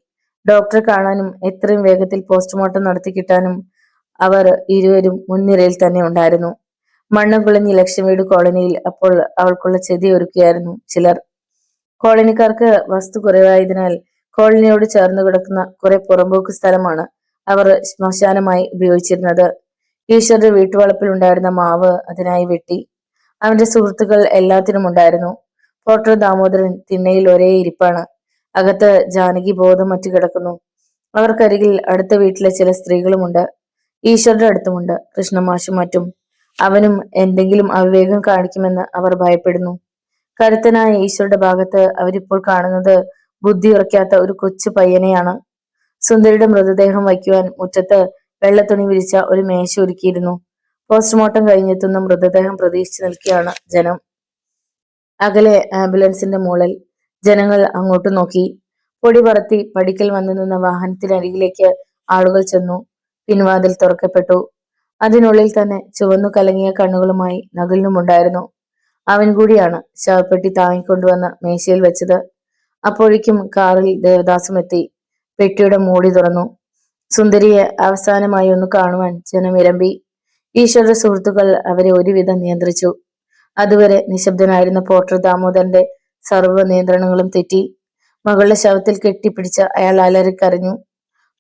S1: ഡോക്ടറെ കാണാനും എത്രയും വേഗത്തിൽ പോസ്റ്റ്മോർട്ടം നടത്തി കിട്ടാനും അവർ ഇരുവരും മുൻനിരയിൽ തന്നെ ഉണ്ടായിരുന്നു. മണ്ണ് കുളഞ്ഞി ലക്ഷ്മിയുടെ കോളനിയിൽ അപ്പോൾ അവൾക്കുള്ള ചെതി ഒരുക്കിയായിരുന്നു ചിലർ. കോളനിക്കാർക്ക് വസ്തു കുറവായതിനാൽ കോളനിയോട് ചേർന്ന് കിടക്കുന്ന കുറെ പുറമ്പോക്ക് സ്ഥലമാണ് അവർ ശ്മശാനമായി ഉപയോഗിച്ചിരുന്നത്. ഈശ്വരുടെ വീട്ടുവളപ്പിൽ ഉണ്ടായിരുന്ന മാവ് അതിനായി വെട്ടി. അവന്റെ സുഹൃത്തുക്കൾ എല്ലാത്തിനും ഉണ്ടായിരുന്നു. പോർട്ടർ ദാമോദരൻ തിണ്ണയിൽ ഒരേ ഇരിപ്പാണ്. അകത്ത് ജാനകി ബോധം മറ്റു കിടക്കുന്നു. അവർക്കരികിൽ അടുത്ത വീട്ടിലെ ചില സ്ത്രീകളുമുണ്ട്. ഈശ്വരുടെ അടുത്തുമുണ്ട് കൃഷ്ണമാഷും മറ്റും. അവനും എന്തെങ്കിലും അവിവേകം കാണിക്കുമെന്ന് അവർ ഭയപ്പെടുന്നു. കരുത്തനായ ഈശ്വരുടെ ഭാഗത്ത് അവരിപ്പോൾ കാണുന്നത് ബുദ്ധി ഉറക്കാത്ത ഒരു കൊച്ചു പയ്യനെയാണ്. സുന്ദരിയുടെ മൃതദേഹം വയ്ക്കുവാൻ മുറ്റത്ത് വെള്ളത്തുണി വിരിച്ച ഒരു മേശ ഒരുക്കിയിരുന്നു. പോസ്റ്റ്മോർട്ടം കഴിഞ്ഞെത്തുന്ന മൃതദേഹം പ്രതീക്ഷിച്ചു നിൽക്കുകയാണ് ജനം. അകലെ ആംബുലൻസിന്റെ മുകളിൽ ജനങ്ങൾ അങ്ങോട്ട് നോക്കി. പൊടി പറത്തി പടിക്കൽ വന്നു നിന്ന വാഹനത്തിനരികിലേക്ക് ആളുകൾ ചെന്നു. പിൻവാതിൽ തുറക്കപ്പെട്ടു. അതിനുള്ളിൽ തന്നെ ചുവന്നു കലങ്ങിയ കണ്ണുകളുമായി നകുലിനുമുണ്ടായിരുന്നു. അവൻ കൂടിയാണ് ശവപ്പെട്ടി താങ്ങിക്കൊണ്ടുവന്ന് മേശയിൽ വെച്ചത്. അപ്പോഴേക്കും കാറിൽ ദേവദാസും എത്തി. പെട്ടിയുടെ മൂടി തുറന്നു. സുന്ദരിയെ അവസാനമായി ഒന്ന് കാണുവാൻ ജനം ഇരമ്പി. ഈശ്വര സുഹൃത്തുക്കൾ അവരെ ഒരുവിധം നിയന്ത്രിച്ചു. അതുവരെ നിശബ്ദനായിരുന്ന പോർട്ടർ ദാമോദരന്റെ സർവ്വ നിയന്ത്രണങ്ങളും തെറ്റി. മകളുടെ ശവത്തിൽ കെട്ടിപ്പിടിച്ച് അയാൾ അലറിക്കരഞ്ഞു.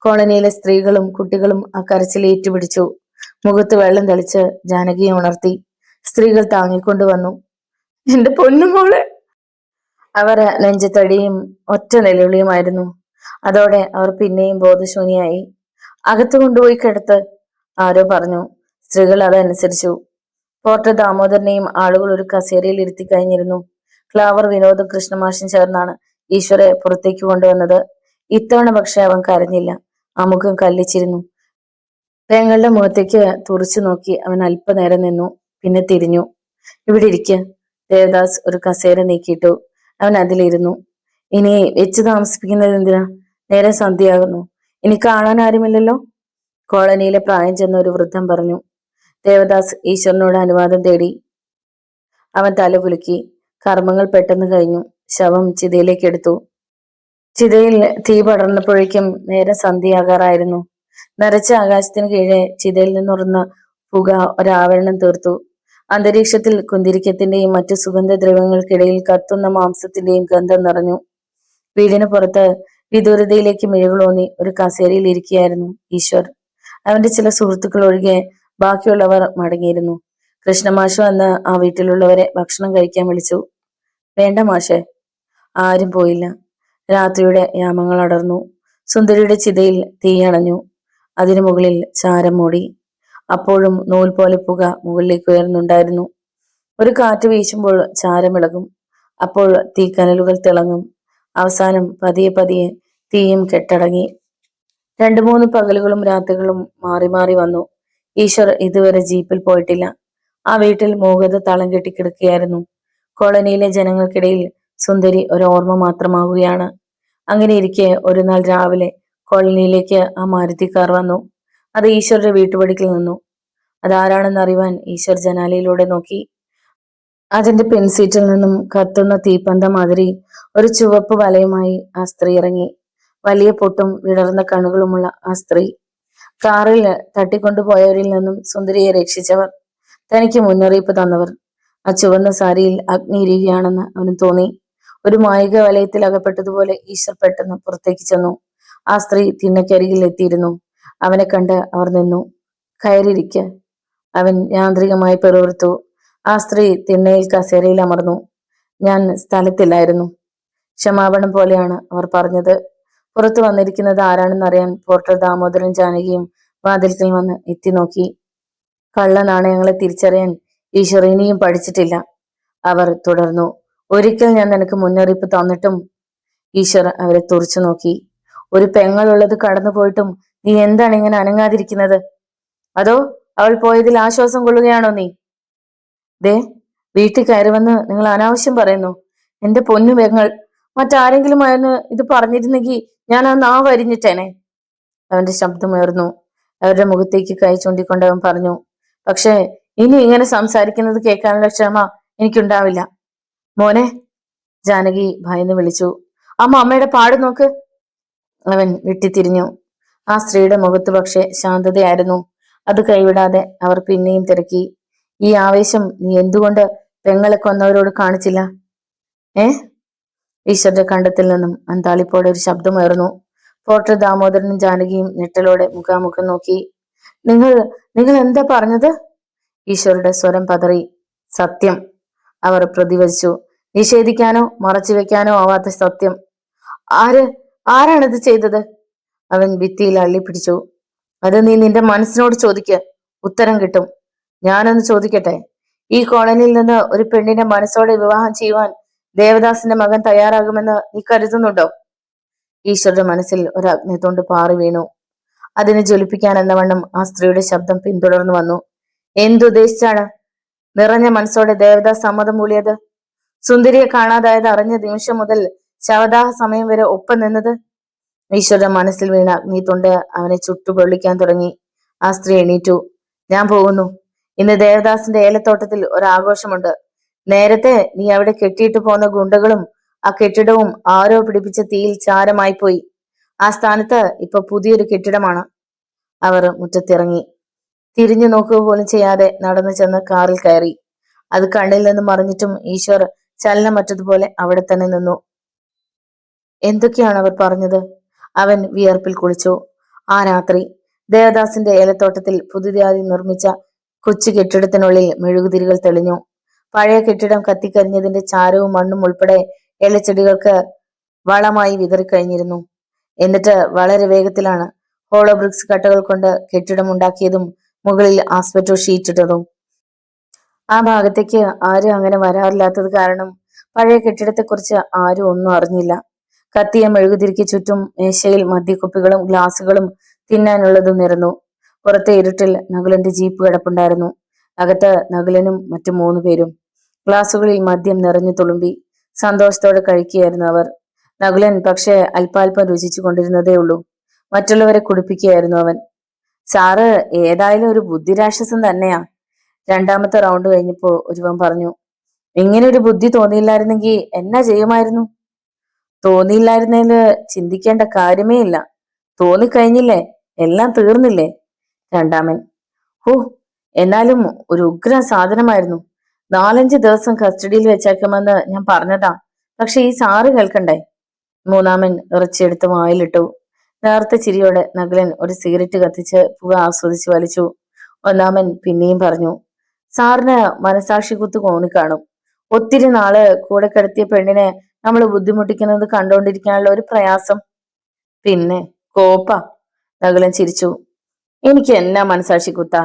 S1: കോളനിയിലെ സ്ത്രീകളും കുട്ടികളും ആ കരച്ചിൽ ഏറ്റുപിടിച്ചു. മുഖത്ത് വെള്ളം തെളിച്ച് ജാനകിയെ ഉണർത്തി. സ്ത്രീകൾ താങ്ങിക്കൊണ്ടുവന്നു. എന്റെ പൊന്നുമോളെ! അവർ നെഞ്ചത്തടിയും ഒറ്റ നിലവിളിയുമായിരുന്നു. അതോടെ അവർ പിന്നെയും ബോധശൂന്യായി. അകത്തു കൊണ്ടുപോയി കിടത്ത്, ആരോ പറഞ്ഞു. സ്ത്രീകൾ അതനുസരിച്ചു. പോർട്ടർ ദാമോദരനെയും ആളുകൾ ഒരു കസേരയിൽ ഇരുത്തി കഴിഞ്ഞിരുന്നു. ക്ലാവർ, വിനോദും കൃഷ്ണമാഷും ചേർന്നാണ് ഈശ്വരെ പുറത്തേക്ക് കൊണ്ടുവന്നത്. ഇത്തവണ പക്ഷെ അവൻ കരഞ്ഞില്ല. ആ മുഖം കല്ലിച്ചിരുന്നു. പെങ്ങളുടെ മുഖത്തേക്ക് തുറച്ചു നോക്കി അവൻ അല്പനേരം നിന്നു. പിന്നെ തിരിഞ്ഞു. ഇവിടെ ഇരിക്ക. ദേവദാസ് ഒരു കസേര നീക്കിയിട്ടു. അവൻ അതിലിരുന്നു. ഇനി വെച്ച് താമസിപ്പിക്കുന്നത് എന്തിനാ? നേരെ സന്ധ്യയാകുന്നു. ഇനി കാണാൻ ആരുമില്ലല്ലോ. കോളനിയിലെ പ്രായം ചെന്ന ഒരു വൃദ്ധൻ പറഞ്ഞു. ദേവദാസ് ഈശ്വരനോട് അനുവാദം തേടി. അവൻ തല കുലുക്കി. കർമ്മങ്ങൾ പെട്ടെന്ന് കഴിഞ്ഞു. ശവം ചിതയിലേക്ക് എടുത്തു. ചിതയിൽ തീ പടർന്നപ്പോഴേക്കും നേരെ സന്ധ്യയാകാറായിരുന്നു. നരച്ച ആകാശത്തിന് കീഴെ ചിതയിൽ നിന്നുറന്ന പുക ഒരാവരണം തീർത്തു. അന്തരീക്ഷത്തിൽ കുന്തിരിക്കത്തിന്റെയും മറ്റു സുഗന്ധദ്രവ്യങ്ങൾക്കിടയിൽ കത്തുന്ന മാംസത്തിന്റെയും ഗന്ധം നിറഞ്ഞു. വീടിന് പുറത്ത് വിദൂരതയിലേക്ക് മിഴികളോന്നി ഒരു കസേരയിൽ ഇരിക്കുകയായിരുന്നു ഈശ്വർ. അവന്റെ ചില സുഹൃത്തുക്കൾ ഒഴികെ ബാക്കിയുള്ളവർ മടങ്ങിയിരുന്നു. കൃഷ്ണമാഷ് വന്ന് ആ വീട്ടിലുള്ളവരെ ഭക്ഷണം കഴിക്കാൻ വിളിച്ചു. വേണ്ട മാഷെ, ആരും പോയില്ല. രാത്രിയുടെ യാമങ്ങൾ അടർന്നു. സുന്ദരിയുടെ ചിതയിൽ തീയണഞ്ഞു. അതിനു മുകളിൽ ചാരം മൂടി. അപ്പോഴും നൂൽ പോലെ പുക മുകളിലേക്ക് ഉയർന്നുണ്ടായിരുന്നു. ഒരു കാറ്റ് വീശുമ്പോൾ ചാരമിളകും. അപ്പോൾ തീക്കനലുകൾ തിളങ്ങും. അവസാനം പതിയെ പതിയെ തീയും കെട്ടടങ്ങി. 2-3 പകലുകളും രാത്രികളും മാറി മാറി വന്നു. ഈശ്വർ ഇതുവരെ ജീപ്പിൽ പോയിട്ടില്ല. ആ വീട്ടിൽ മൂകത തളം കെട്ടിക്കിടക്കുകയായിരുന്നു. കോളനിയിലെ ജനങ്ങൾക്കിടയിൽ സുന്ദരി ഒരു ഓർമ്മ മാത്രമാവുകയാണ്. അങ്ങനെ ഇരിക്കെ ഒരു നാൾ രാവിലെ കോളനിയിലേക്ക് ആ മാരുതി കാർ വന്നു. അത് ഈശ്വരുടെ വീട്ടുപടിക്കൽ നിന്നു. അതാരാണെന്ന് അറിയുവാൻ ഈശ്വർ ജനാലയിലൂടെ നോക്കി. അതിന്റെ പിൻസീറ്റിൽ നിന്നും കത്തുന്ന തീപ്പന്ത മാതിരി ഒരു ചുവപ്പ് വലയുമായി ആ സ്ത്രീ ഇറങ്ങി. വലിയ പൊട്ടും വിടർന്ന കണ്ണുകളുമുള്ള ആ സ്ത്രീ. കാറിൽ തട്ടിക്കൊണ്ടുപോയവരിൽ നിന്നും സുന്ദരിയെ രക്ഷിച്ചവർ, തനിക്ക് മുന്നറിയിപ്പ് തന്നവർ. ആ ചുവന്ന സാരിയിൽ അഗ്നി ഇരിക്കുകയാണെന്ന് അവന് തോന്നി. ഒരു മായിക വലയത്തിൽ അകപ്പെട്ടതുപോലെ ഈശ്വർ പെട്ടെന്ന് പുറത്തേക്ക് ചെന്നു. ആ സ്ത്രീ തിണ്ണക്കരികിൽ എത്തിയിരുന്നു. അവനെ കണ്ട് അവർ നിന്നു. കയറിയിരിക്ക, അവൻ യാന്ത്രികമായി പെറുവിറുത്തു. ആ സ്ത്രീ തിണ്ണയിൽ കസേരയിൽ അമർന്നു. ഞാൻ സ്ഥലത്തില്ലായിരുന്നു. ക്ഷമാപണം പോലെയാണ് അവർ പറഞ്ഞത്. പുറത്തു വന്നിരിക്കുന്നത് ആരാണെന്നറിയാൻ പോർട്ടർ ദാമോദരൻ ജാനകിയും വാതിൽക്കൽ വന്ന് എത്തി നോക്കി. കള്ള നാണയങ്ങളെ തിരിച്ചറിയാൻ ഈശ്വർ ഇനിയും പഠിച്ചിട്ടില്ല. അവർ തുടർന്നു. ഒരിക്കൽ ഞാൻ നിനക്ക് മുന്നറിയിപ്പ് തന്നിട്ടും. ഈശ്വർ അവരെ തുറച്ചു നോക്കി. ഒരു പെങ്ങളുള്ളത് കടന്നുപോയിട്ടും നീ എന്താണ് ഇങ്ങനെ അനങ്ങാതിരിക്കുന്നത്? അതോ അവൾ പോയതിൽ ആശ്വാസം കൊള്ളുകയാണോ നീ? ദേ, വീട്ടിൽ കയറി വന്ന് നിങ്ങൾ അനാവശ്യം പറയുന്നു. എന്റെ പൊന്നു പെങ്ങൾ, മറ്റാരെങ്കിലും ആയിരുന്നു ഇത് പറഞ്ഞിരുന്നെങ്കിൽ ഞാൻ ആ നാവ് അരിഞ്ഞിട്ടേനെ. അവന്റെ ശബ്ദമുയർന്നു. അവരുടെ മുഖത്തേക്ക് കൈ ചൂണ്ടിക്കൊണ്ട് അവൻ പറഞ്ഞു, പക്ഷേ ഇനി ഇങ്ങനെ സംസാരിക്കുന്നത് കേൾക്കാനുള്ള ക്ഷമ എനിക്കുണ്ടാവില്ല. മോനെ, ജാനകി ഭയന്ന് വിളിച്ചു. അമ്മയുടെ പാട് നോക്ക്. അവൻ വെട്ടിത്തിരിഞ്ഞു. ആ സ്ത്രീയുടെ മുഖത്ത് പക്ഷെ ശാന്തതയായിരുന്നു. അത് കൈവിടാതെ അവർ പിന്നെയും തിരക്കി. ഈ ആവേശം നീ എന്തുകൊണ്ട് പെങ്ങളെ കൊന്നവരോട് കാണിച്ചില്ല? ഈശ്വരുടെ കണ്ടത്തിൽ നിന്നും അന്താളിപ്പോടെ ഒരു ശബ്ദമുയർന്നു. പോർട്ടർ ദാമോദരനും ജാനകിയും ഞെട്ടലോടെ മുഖാമുഖം നോക്കി. നിങ്ങൾ നിങ്ങൾ എന്താ പറഞ്ഞത്? ഈശ്വരുടെ സ്വരം പതറി. സത്യം, അവർ പ്രതിവചിച്ചു. നിഷേധിക്കാനോ മറച്ചു വെക്കാനോ ആവാത്ത സത്യം. ആരാണിത് ചെയ്തത്? അവൻ ഭിത്തിയിൽ അള്ളിപ്പിടിച്ചു. അത് നീ നിന്റെ മനസ്സിനോട് ചോദിക്ക്, ഉത്തരം കിട്ടും. ഞാനൊന്ന് ചോദിക്കട്ടെ, ഈ കോളനിയിൽ നിന്ന് ഒരു പെണ്ണിനെ മനസ്സോടെ വിവാഹം ചെയ്യുവാൻ ദേവദാസിന്റെ മകൻ തയ്യാറാകുമെന്ന് നീ കരുതുന്നുണ്ടോ? ഈശ്വരുടെ മനസ്സിൽ ഒരു അഗ്നിതൊണ്ട് പാറി വീണു. അതിനെ ജ്വലിപ്പിക്കാൻ എന്നവണ്ണം ആ സ്ത്രീയുടെ ശബ്ദം പിന്തുടർന്നു വന്നു. എന്തുദ്ദേശിച്ചാണ് നിറഞ്ഞ മനസ്സോടെ ദേവദാസ് സമ്മതം മൂളിയത്? സുന്ദരിയെ കാണാതായത് അറിഞ്ഞ നിമിഷം മുതൽ ശവദാഹ സമയം വരെ ഒപ്പം നിന്നത്? ഈശ്വരുടെ മനസ്സിൽ വീണ അഗ്നിതൊണ്ട് അവനെ ചുട്ടുപൊള്ളിക്കാൻ തുടങ്ങി. ആ സ്ത്രീ എണീറ്റു. ഞാൻ പോകുന്നു. ഇന്ന് ദേവദാസിന്റെ ഏലത്തോട്ടത്തിൽ ഒരാഘോഷമുണ്ട്. നേരത്തെ നീ അവിടെ കെട്ടിയിട്ട് പോന്ന ഗുണ്ടകളും ആ കെട്ടിടവും ആരോ പിടിപ്പിച്ച തീയിൽ ചാരമായി പോയി. ആ സ്ഥാനത്ത് ഇപ്പൊ പുതിയൊരു കെട്ടിടമാണ്. അവർ മുറ്റത്തിറങ്ങി. തിരിഞ്ഞു നോക്കുക പോലും ചെയ്യാതെ നടന്നു ചെന്ന് കാറിൽ കയറി. അത് കണ്ണിൽ നിന്ന് മറിഞ്ഞിട്ടും ഈശ്വർ ചലനമറ്റതുപോലെ അവിടെ തന്നെ നിന്നു. എന്തൊക്കെയാണ് അവർ പറഞ്ഞത്? അവൻ വിയർപ്പിൽ കുളിച്ചു. ആ രാത്രി ദേവദാസിന്റെ ഏലത്തോട്ടത്തിൽ പുതുതായി നിർമ്മിച്ച കൊച്ചു കെട്ടിടത്തിനുള്ളിൽ മെഴുകുതിരികൾ തെളിഞ്ഞു. പഴയ കെട്ടിടം കത്തിക്കരിഞ്ഞതിന്റെ ചാരവും മണ്ണും ഉൾപ്പെടെ ഏലച്ചെടികൾക്ക് വളമായി വിതറിക്കഴിഞ്ഞിരുന്നു. എന്നിട്ട് വളരെ വേഗത്തിലാണ് ഹോളോ ബ്രിക്സ് കട്ടകൾ കൊണ്ട് കെട്ടിടം ഉണ്ടാക്കിയതും മുകളിൽ ആസ്പെറ്റോ ഷീറ്റ് ഇട്ടതും. ആ ഭാഗത്തേക്ക് ആരും അങ്ങനെ വരാറില്ലാത്തത് കാരണം പഴയ കെട്ടിടത്തെക്കുറിച്ച് ആരും ഒന്നും അറിഞ്ഞില്ല. കത്തിയ മെഴുകുതിരിക്ക് ചുറ്റും മേശയിൽ മദ്യക്കുപ്പികളും ഗ്ലാസുകളും തിന്നാനുള്ളതും നിരന്നു. പുറത്തെ ഇരുട്ടിൽ നകുലന്റെ ജീപ്പ് കിടപ്പുണ്ടായിരുന്നു. അകത്ത് നകുലനും മറ്റു 3 പേരും. ഗ്ലാസുകളിൽ മദ്യം നിറഞ്ഞു തുളുമ്പി സന്തോഷത്തോടെ കഴിക്കുകയായിരുന്നു അവർ. നകുലൻ പക്ഷെ അല്പാൽപ്പം രുചിച്ചു കൊണ്ടിരുന്നതേ ഉള്ളൂ. മറ്റുള്ളവരെ കുടിപ്പിക്കുകയായിരുന്നു അവൻ. സാറ് ഏതായാലും ഒരു ബുദ്ധിരാക്ഷസൻ തന്നെയാ, രണ്ടാമത്തെ റൗണ്ട് കഴിഞ്ഞപ്പോ ഒരുവൻ പറഞ്ഞു. ഇങ്ങനെ ഒരു ബുദ്ധി തോന്നിയില്ലായിരുന്നെങ്കിൽ എന്നാ ചെയ്യുമായിരുന്നു? തോന്നിയില്ലായിരുന്നേല് ചിന്തിക്കേണ്ട കാര്യമേ ഇല്ല. തോന്നിക്കഴിഞ്ഞില്ലേ, എല്ലാം തീർന്നില്ലേ? രണ്ടാമൻ. ഹോ, എന്നാലും ഒരു ഉഗ്ര സാധനമായിരുന്നു. 4-5 ദിവസം കസ്റ്റഡിയിൽ വെച്ചേക്കുമെന്ന് ഞാൻ പറഞ്ഞതാ, പക്ഷെ ഈ സാറ് കേൾക്കണ്ടേ? മൂന്നാമൻ ഇറച്ചിയെടുത്ത് വായിലിട്ടു. നേർത്ത ചിരിയോടെ നകുലൻ ഒരു സിഗരറ്റ് കത്തിച്ച് പുക ആസ്വദിച്ച് വലിച്ചു. ഒന്നാമൻ പിന്നെയും പറഞ്ഞു. സാറിന് മനസാക്ഷി കുത്ത് കോന്നിക്കാണും. ഒത്തിരി നാള് കൂടെ കിടത്തിയ പെണ്ണിനെ നമ്മൾ ബുദ്ധിമുട്ടിക്കുന്നത് കണ്ടുകൊണ്ടിരിക്കാനുള്ള ഒരു പ്രയാസം. പിന്നെ കോപ്പ. നകുലൻ ചിരിച്ചു. എനിക്ക് എന്നാ മനസാക്ഷി കുത്താ?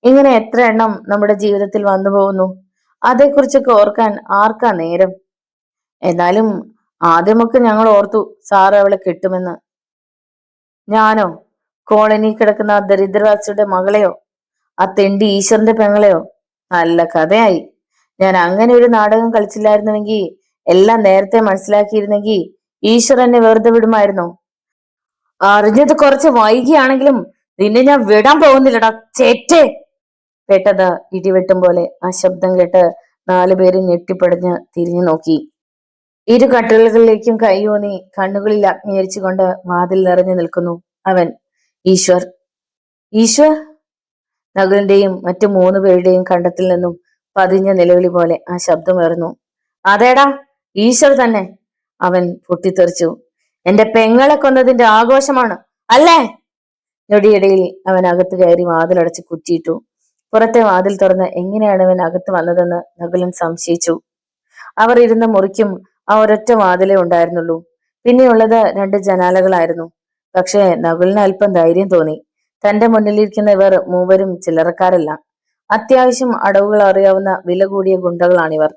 S1: ഇങ്ങനെ എത്ര എണ്ണം നമ്മുടെ ജീവിതത്തിൽ വന്നു പോകുന്നു. അതേക്കുറിച്ചൊക്കെ ഓർക്കാൻ ആർക്കാ നേരം? എന്നാലും ആദ്യമൊക്കെ ഞങ്ങൾ ഓർത്തു സാറ് അവളെ കെട്ടുമെന്ന്. ഞാനോ? കോളനി കിടക്കുന്ന ആ ദരിദ്രവാസിയുടെ മകളെയോ? ആ തെണ്ടി ഈശ്വരന്റെ പെങ്ങളെയോ? നല്ല കഥയായി. ഞാൻ അങ്ങനെ ഒരു നാടകം കളിച്ചില്ലായിരുന്നുവെങ്കിൽ, എല്ലാം നേരത്തെ മനസ്സിലാക്കിയിരുന്നെങ്കിൽ ഈശ്വർ എന്നെ വെറുതെ വിടുമായിരുന്നോ? അറിഞ്ഞത് കുറച്ച് വൈകിയാണെങ്കിലും നിന്നെ ഞാൻ വിടാൻ പോകുന്നില്ലടാ ചേറ്റേ. പെട്ടത് ഇടിവെട്ടും പോലെ ആ ശബ്ദം കേട്ട് 4 പേരും ഞെട്ടിപ്പടഞ്ഞ് തിരിഞ്ഞു നോക്കി. ഇരു കട്ടിലുകളിലേക്കും കൈയൂന്നി കണ്ണുകളിൽ അഗ്നിയരിച്ചുകൊണ്ട് വാതിൽ നിറഞ്ഞു നിൽക്കുന്നു അവൻ. ഈശ്വർ, ഈശ്വർ. നകുലിന്റെയും മറ്റു 3 പേരുടെയും കണ്ടത്തിൽ നിന്നും പതിഞ്ഞ നിലവിളി പോലെ ആ ശബ്ദമുയർന്നു. അതേടാ, ഈശ്വർ തന്നെ. അവൻ പൊട്ടിത്തെറിച്ചു. എന്റെ പെങ്ങളെ കൊന്നതിന്റെ ആഘോഷമാണ് അല്ലേ? ഞൊടിയിടയിൽ അവൻ അകത്ത് കയറി വാതിലടച്ച് കുറ്റിയിട്ടു. പുറത്തെ വാതിൽ തുറന്ന് എങ്ങനെയാണ് അവൻ അകത്ത് വന്നതെന്ന് നകുലൻ സംശയിച്ചു. അവർ ഇരുന്ന മുറിക്കും ആ ഒരൊറ്റ വാതിലേ ഉണ്ടായിരുന്നുള്ളൂ. പിന്നെയുള്ളത് 2 ജനാലകളായിരുന്നു. പക്ഷേ നകുലിന് അല്പം ധൈര്യം തോന്നി. തന്റെ മുന്നിലിരിക്കുന്ന ഇവർ മൂവരും ചില്ലറക്കാരല്ല. അത്യാവശ്യം അടവുകൾ അറിയാവുന്ന വില കൂടിയ ഗുണ്ടകളാണിവർ.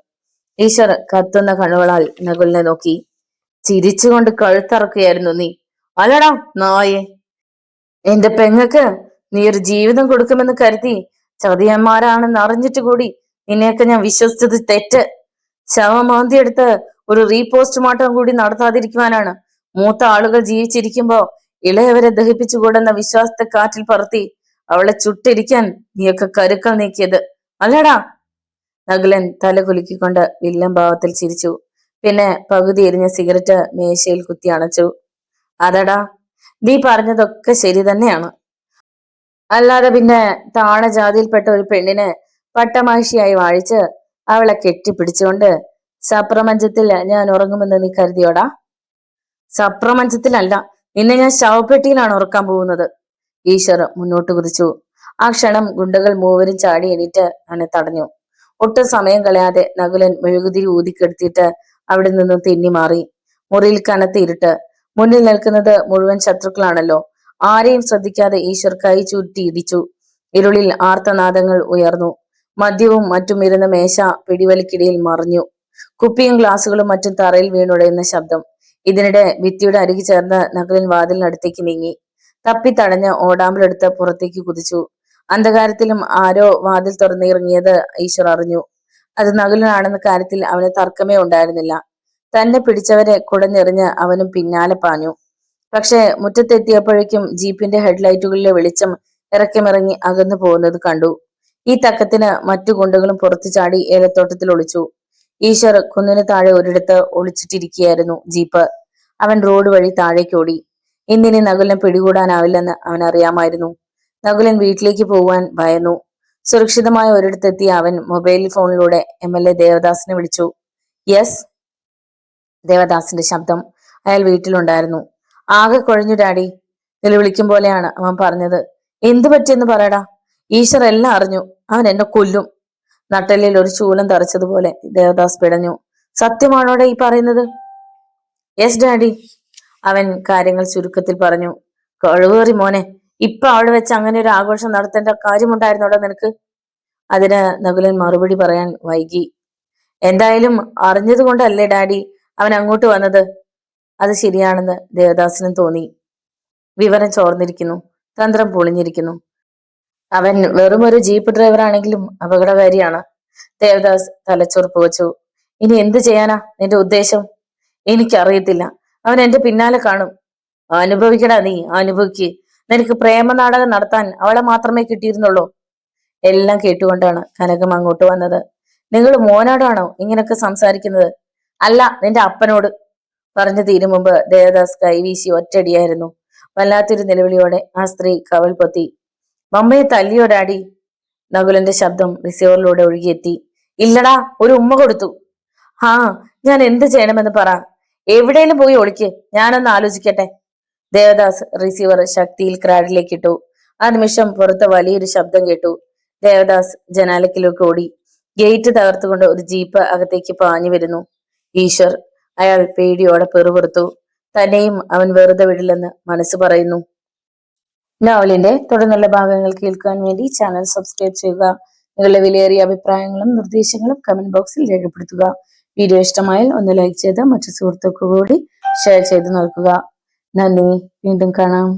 S1: ഈശ്വർ കത്തുന്ന കണ്ണുകളാൽ നകുലിനെ നോക്കി. ചിരിച്ചുകൊണ്ട് കഴുത്തറക്കുകയായിരുന്നു നീ അല്ലടാ നായെ. എന്റെ പെങ്ങക്ക് നീ ഒരു ജീവിതം കൊടുക്കുമെന്ന് കരുതി ചതിയന്മാരാണെന്ന് അറിഞ്ഞിട്ട് കൂടി നിന്നെയൊക്കെ ഞാൻ വിശ്വസിച്ചത് തെറ്റ്. ശവമാന്തിയെടുത്ത് ഒരു റീപോസ്റ്റ്മോർട്ടം കൂടി നടത്താതിരിക്കുവാനാണ് മൂത്ത ആളുകൾ ജീവിച്ചിരിക്കുമ്പോ ഇളയവരെ ദഹിപ്പിച്ചുകൂടെന്ന വിശ്വാസത്തെ കാറ്റിൽ പറത്തി അവളെ ചുട്ടിരിക്കാൻ നീയൊക്കെ കരുക്കൾ നീക്കിയത് അല്ലടാ. നകുലൻ തല കുലുക്കിക്കൊണ്ട് വില്ലൻ ഭാവത്തിൽ ചിരിച്ചു. പിന്നെ പകുതി എരിഞ്ഞ സിഗരറ്റ് മേശയിൽ കുത്തി അണച്ചു. അതടാ, നീ പറഞ്ഞതൊക്കെ ശരി തന്നെയാണ്. അല്ലാതെ പിന്നെ താണ ജാതിയിൽപ്പെട്ട ഒരു പെണ്ണിനെ പട്ടമാഷിയായി വാഴിച്ച് അവളെ കെട്ടിപ്പിടിച്ചുകൊണ്ട് സപ്രമഞ്ചത്തിൽ ഞാൻ ഉറങ്ങുമെന്ന് നീ കരുതിയോടാ? സപ്രമഞ്ചത്തിലല്ല, നിന്നെ ഞാൻ ശവപ്പെട്ടിയിലാണ് ഉറക്കാൻ പോകുന്നത്. ഈശ്വർ മുന്നോട്ട് കുതിച്ചു. ആ ക്ഷണം ഗുണ്ടകൾ മൂവരും ചാടി എണീറ്റ് അവനെ തടഞ്ഞു. ഒട്ടും സമയം കളയാതെ നകുലൻ മെഴുകുതിരി ഊതിക്കെടുത്തിട്ട് അവിടെ നിന്നും തെന്നി മാറി. മുറിയിൽ കനത്ത ഇരുട്ട്. മുന്നിൽ നിൽക്കുന്നത് മുഴുവൻ ശത്രുക്കളാണല്ലോ. ആരെയും ശ്രദ്ധിക്കാതെ ഈശ്വർ കൈ ചുരുട്ടി ഇടിച്ചു. ഇരുളിൽ ആർത്തനാദങ്ങൾ ഉയർന്നു. മദ്യവും മറ്റും ഇരുന്ന മേശ പിടിവലിക്കിടയിൽ മറിഞ്ഞു. കുപ്പിയും ഗ്ലാസുകളും മറ്റും തറയിൽ വീണുടയുന്ന ശബ്ദം. ഇതിനിടെ ഭിത്തിയുടെ അരികു ചേർന്ന് നകുലൻ വാതിലിനടുത്തേക്ക് നീങ്ങി. തപ്പി തടഞ്ഞ് ഓടാമ്പലെടുത്ത് പുറത്തേക്ക് കുതിച്ചു. അന്ധകാരത്തിലും ആരോ വാതിൽ തുറന്നിറങ്ങിയത് ഈശ്വർ അറിഞ്ഞു. അത് നകുലനാണെന്ന കാര്യത്തിൽ അവന് തർക്കമേ ഉണ്ടായിരുന്നില്ല. തന്നെ പിടിച്ചവരെ കുടഞ്ഞെറിഞ്ഞ് അവനും പിന്നാലെ പാഞ്ഞു. പക്ഷെ മുറ്റത്തെത്തിയപ്പോഴേക്കും ജീപ്പിന്റെ ഹെഡ്ലൈറ്റുകളിലെ വെളിച്ചം ഇറക്കമിറങ്ങി അകന്നു പോകുന്നത് കണ്ടു. ഈ തക്കത്തിന് മറ്റു ഗുണ്ടകളും പുറത്തു ചാടി ഏലത്തോട്ടത്തിൽ ഒളിച്ചു. ഈശ്വർ കുന്നിന് താഴെ ഒരിടത്ത് ഒളിച്ചിട്ടിരിക്കുകയായിരുന്നു ജീപ്പ്. അവൻ റോഡ് വഴി താഴേക്കോടി. ഇന്നിനി നകുലനെ പിടികൂടാനാവില്ലെന്ന് അവൻ അറിയാമായിരുന്നു. നകുലൻ വീട്ടിലേക്ക് പോവാൻ ഭയന്നു. സുരക്ഷിതമായ ഒരിടത്തെത്തിയ അവൻ മൊബൈൽ ഫോണിലൂടെ MLA ദേവദാസിനെ വിളിച്ചു. യെസ്, ദേവദാസിന്റെ ശബ്ദം. അയാൾ വീട്ടിലുണ്ടായിരുന്നു. ആകെ കുഴഞ്ഞു ഡാഡി, നിലവിളിക്കും പോലെയാണ് അവൻ പറഞ്ഞത്. എന്തു പറ്റിയെന്ന് പറയടാ. ഈശ്വർ എല്ലാം അറിഞ്ഞു. അവൻ എന്നെ കൊല്ലും. നട്ടലിൽ ഒരു ചൂലം തറച്ചതുപോലെ ദേവദാസ് പിടഞ്ഞു. സത്യമാണോടെ ഈ പറയുന്നത്? യെസ് ഡാഡി, അവൻ കാര്യങ്ങൾ ചുരുക്കത്തിൽ പറഞ്ഞു. കഴിവേറി മോനെ, ഇപ്പൊ അവിടെ വെച്ച് അങ്ങനെ ഒരു ആഘോഷം നടത്തേണ്ട കാര്യമുണ്ടായിരുന്നോടാ നിനക്ക്? അതിന് നകുലൻ മറുപടി പറയാൻ വൈകി. എന്തായാലും അറിഞ്ഞത് കൊണ്ടല്ലേ ഡാഡി അവൻ അങ്ങോട്ട് വന്നത്. അത് ശരിയാണെന്ന് ദേവദാസിനും തോന്നി. വിവരം ചോർന്നിരിക്കുന്നു, തന്ത്രം പൊളിഞ്ഞിരിക്കുന്നു. അവൻ വെറും ഒരു ജീപ്പ് ഡ്രൈവർ ആണെങ്കിലും അപകടകാരിയാണ്. ദേവദാസ് തലച്ചോർപ്പ് വെച്ചു. ഇനി എന്ത് ചെയ്യാനാ നിന്റെ ഉദ്ദേശം? എനിക്കറിയത്തില്ല. അവൻ എന്റെ പിന്നാലെ കാണും. അനുഭവിക്കടാ നീ, അനുഭവിക്ക്. നിനക്ക് പ്രേമ നാടകം നടത്താൻ അവളെ മാത്രമേ കിട്ടിയിരുന്നുള്ളൂ. എല്ലാം കേട്ടുകൊണ്ടാണ് കനകം അങ്ങോട്ട് വന്നത്. നിങ്ങൾ മോനോടാണോ ഇങ്ങനൊക്കെ സംസാരിക്കുന്നത്? അല്ല, നിന്റെ അപ്പനോട്. പറഞ്ഞു തീരും മുമ്പ് ദേവദാസ് കൈവീശി ഒറ്റടിയായിരുന്നു. വല്ലാത്തൊരു നിലവിളിയോടെ ആ സ്ത്രീ കവൾ പൊത്തി. മമ്മയെ തല്ലിയോ ഡാഡി? നകുലന്റെ ശബ്ദം റിസീവറിലൂടെ ഒഴുകിയെത്തി. ഇല്ലടാ, ഒരു ഉമ്മ കൊടുത്തു. ഹാ, ഞാൻ എന്ത് ചെയ്യണമെന്ന് പറ. എവിടെയും പോയി ഒളിക്ക്, ഞാനൊന്ന് ആലോചിക്കട്ടെ. ദേവദാസ് റിസീവർ ശക്തിയിൽ ക്രാഡിലേക്ക് ഇട്ടു. ആ നിമിഷം പുറത്ത് വലിയൊരു ശബ്ദം കേട്ടു. ദേവദാസ് ജനാലക്കിലേക്ക് ഓടി. ഗേറ്റ് തകർത്തുകൊണ്ട് ഒരു ജീപ്പ് അകത്തേക്ക് പാഞ്ഞു വരുന്നു. ഈശ്വർ, അയാൾ പേടിയോടെ പെറുപെറുത്തു. തന്നെയും അവൻ വെറുതെ വിടില്ലെന്ന് മനസ്സ് പറയുന്നു. നോവലിന്റെ തുടർന്നുള്ള ഭാഗങ്ങൾ കേൾക്കാൻ വേണ്ടി ചാനൽ സബ്സ്ക്രൈബ് ചെയ്യുക. നിങ്ങളുടെ വിലയേറിയ അഭിപ്രായങ്ങളും നിർദ്ദേശങ്ങളും കമന്റ് ബോക്സിൽ രേഖപ്പെടുത്തുക. വീഡിയോ ഇഷ്ടമായാൽ ഒന്ന് ലൈക്ക് ചെയ്ത് മറ്റു സുഹൃത്തുക്കൾക്ക് കൂടി ഷെയർ ചെയ്ത് നൽകുക. നന്ദി. വീണ്ടും കാണാം.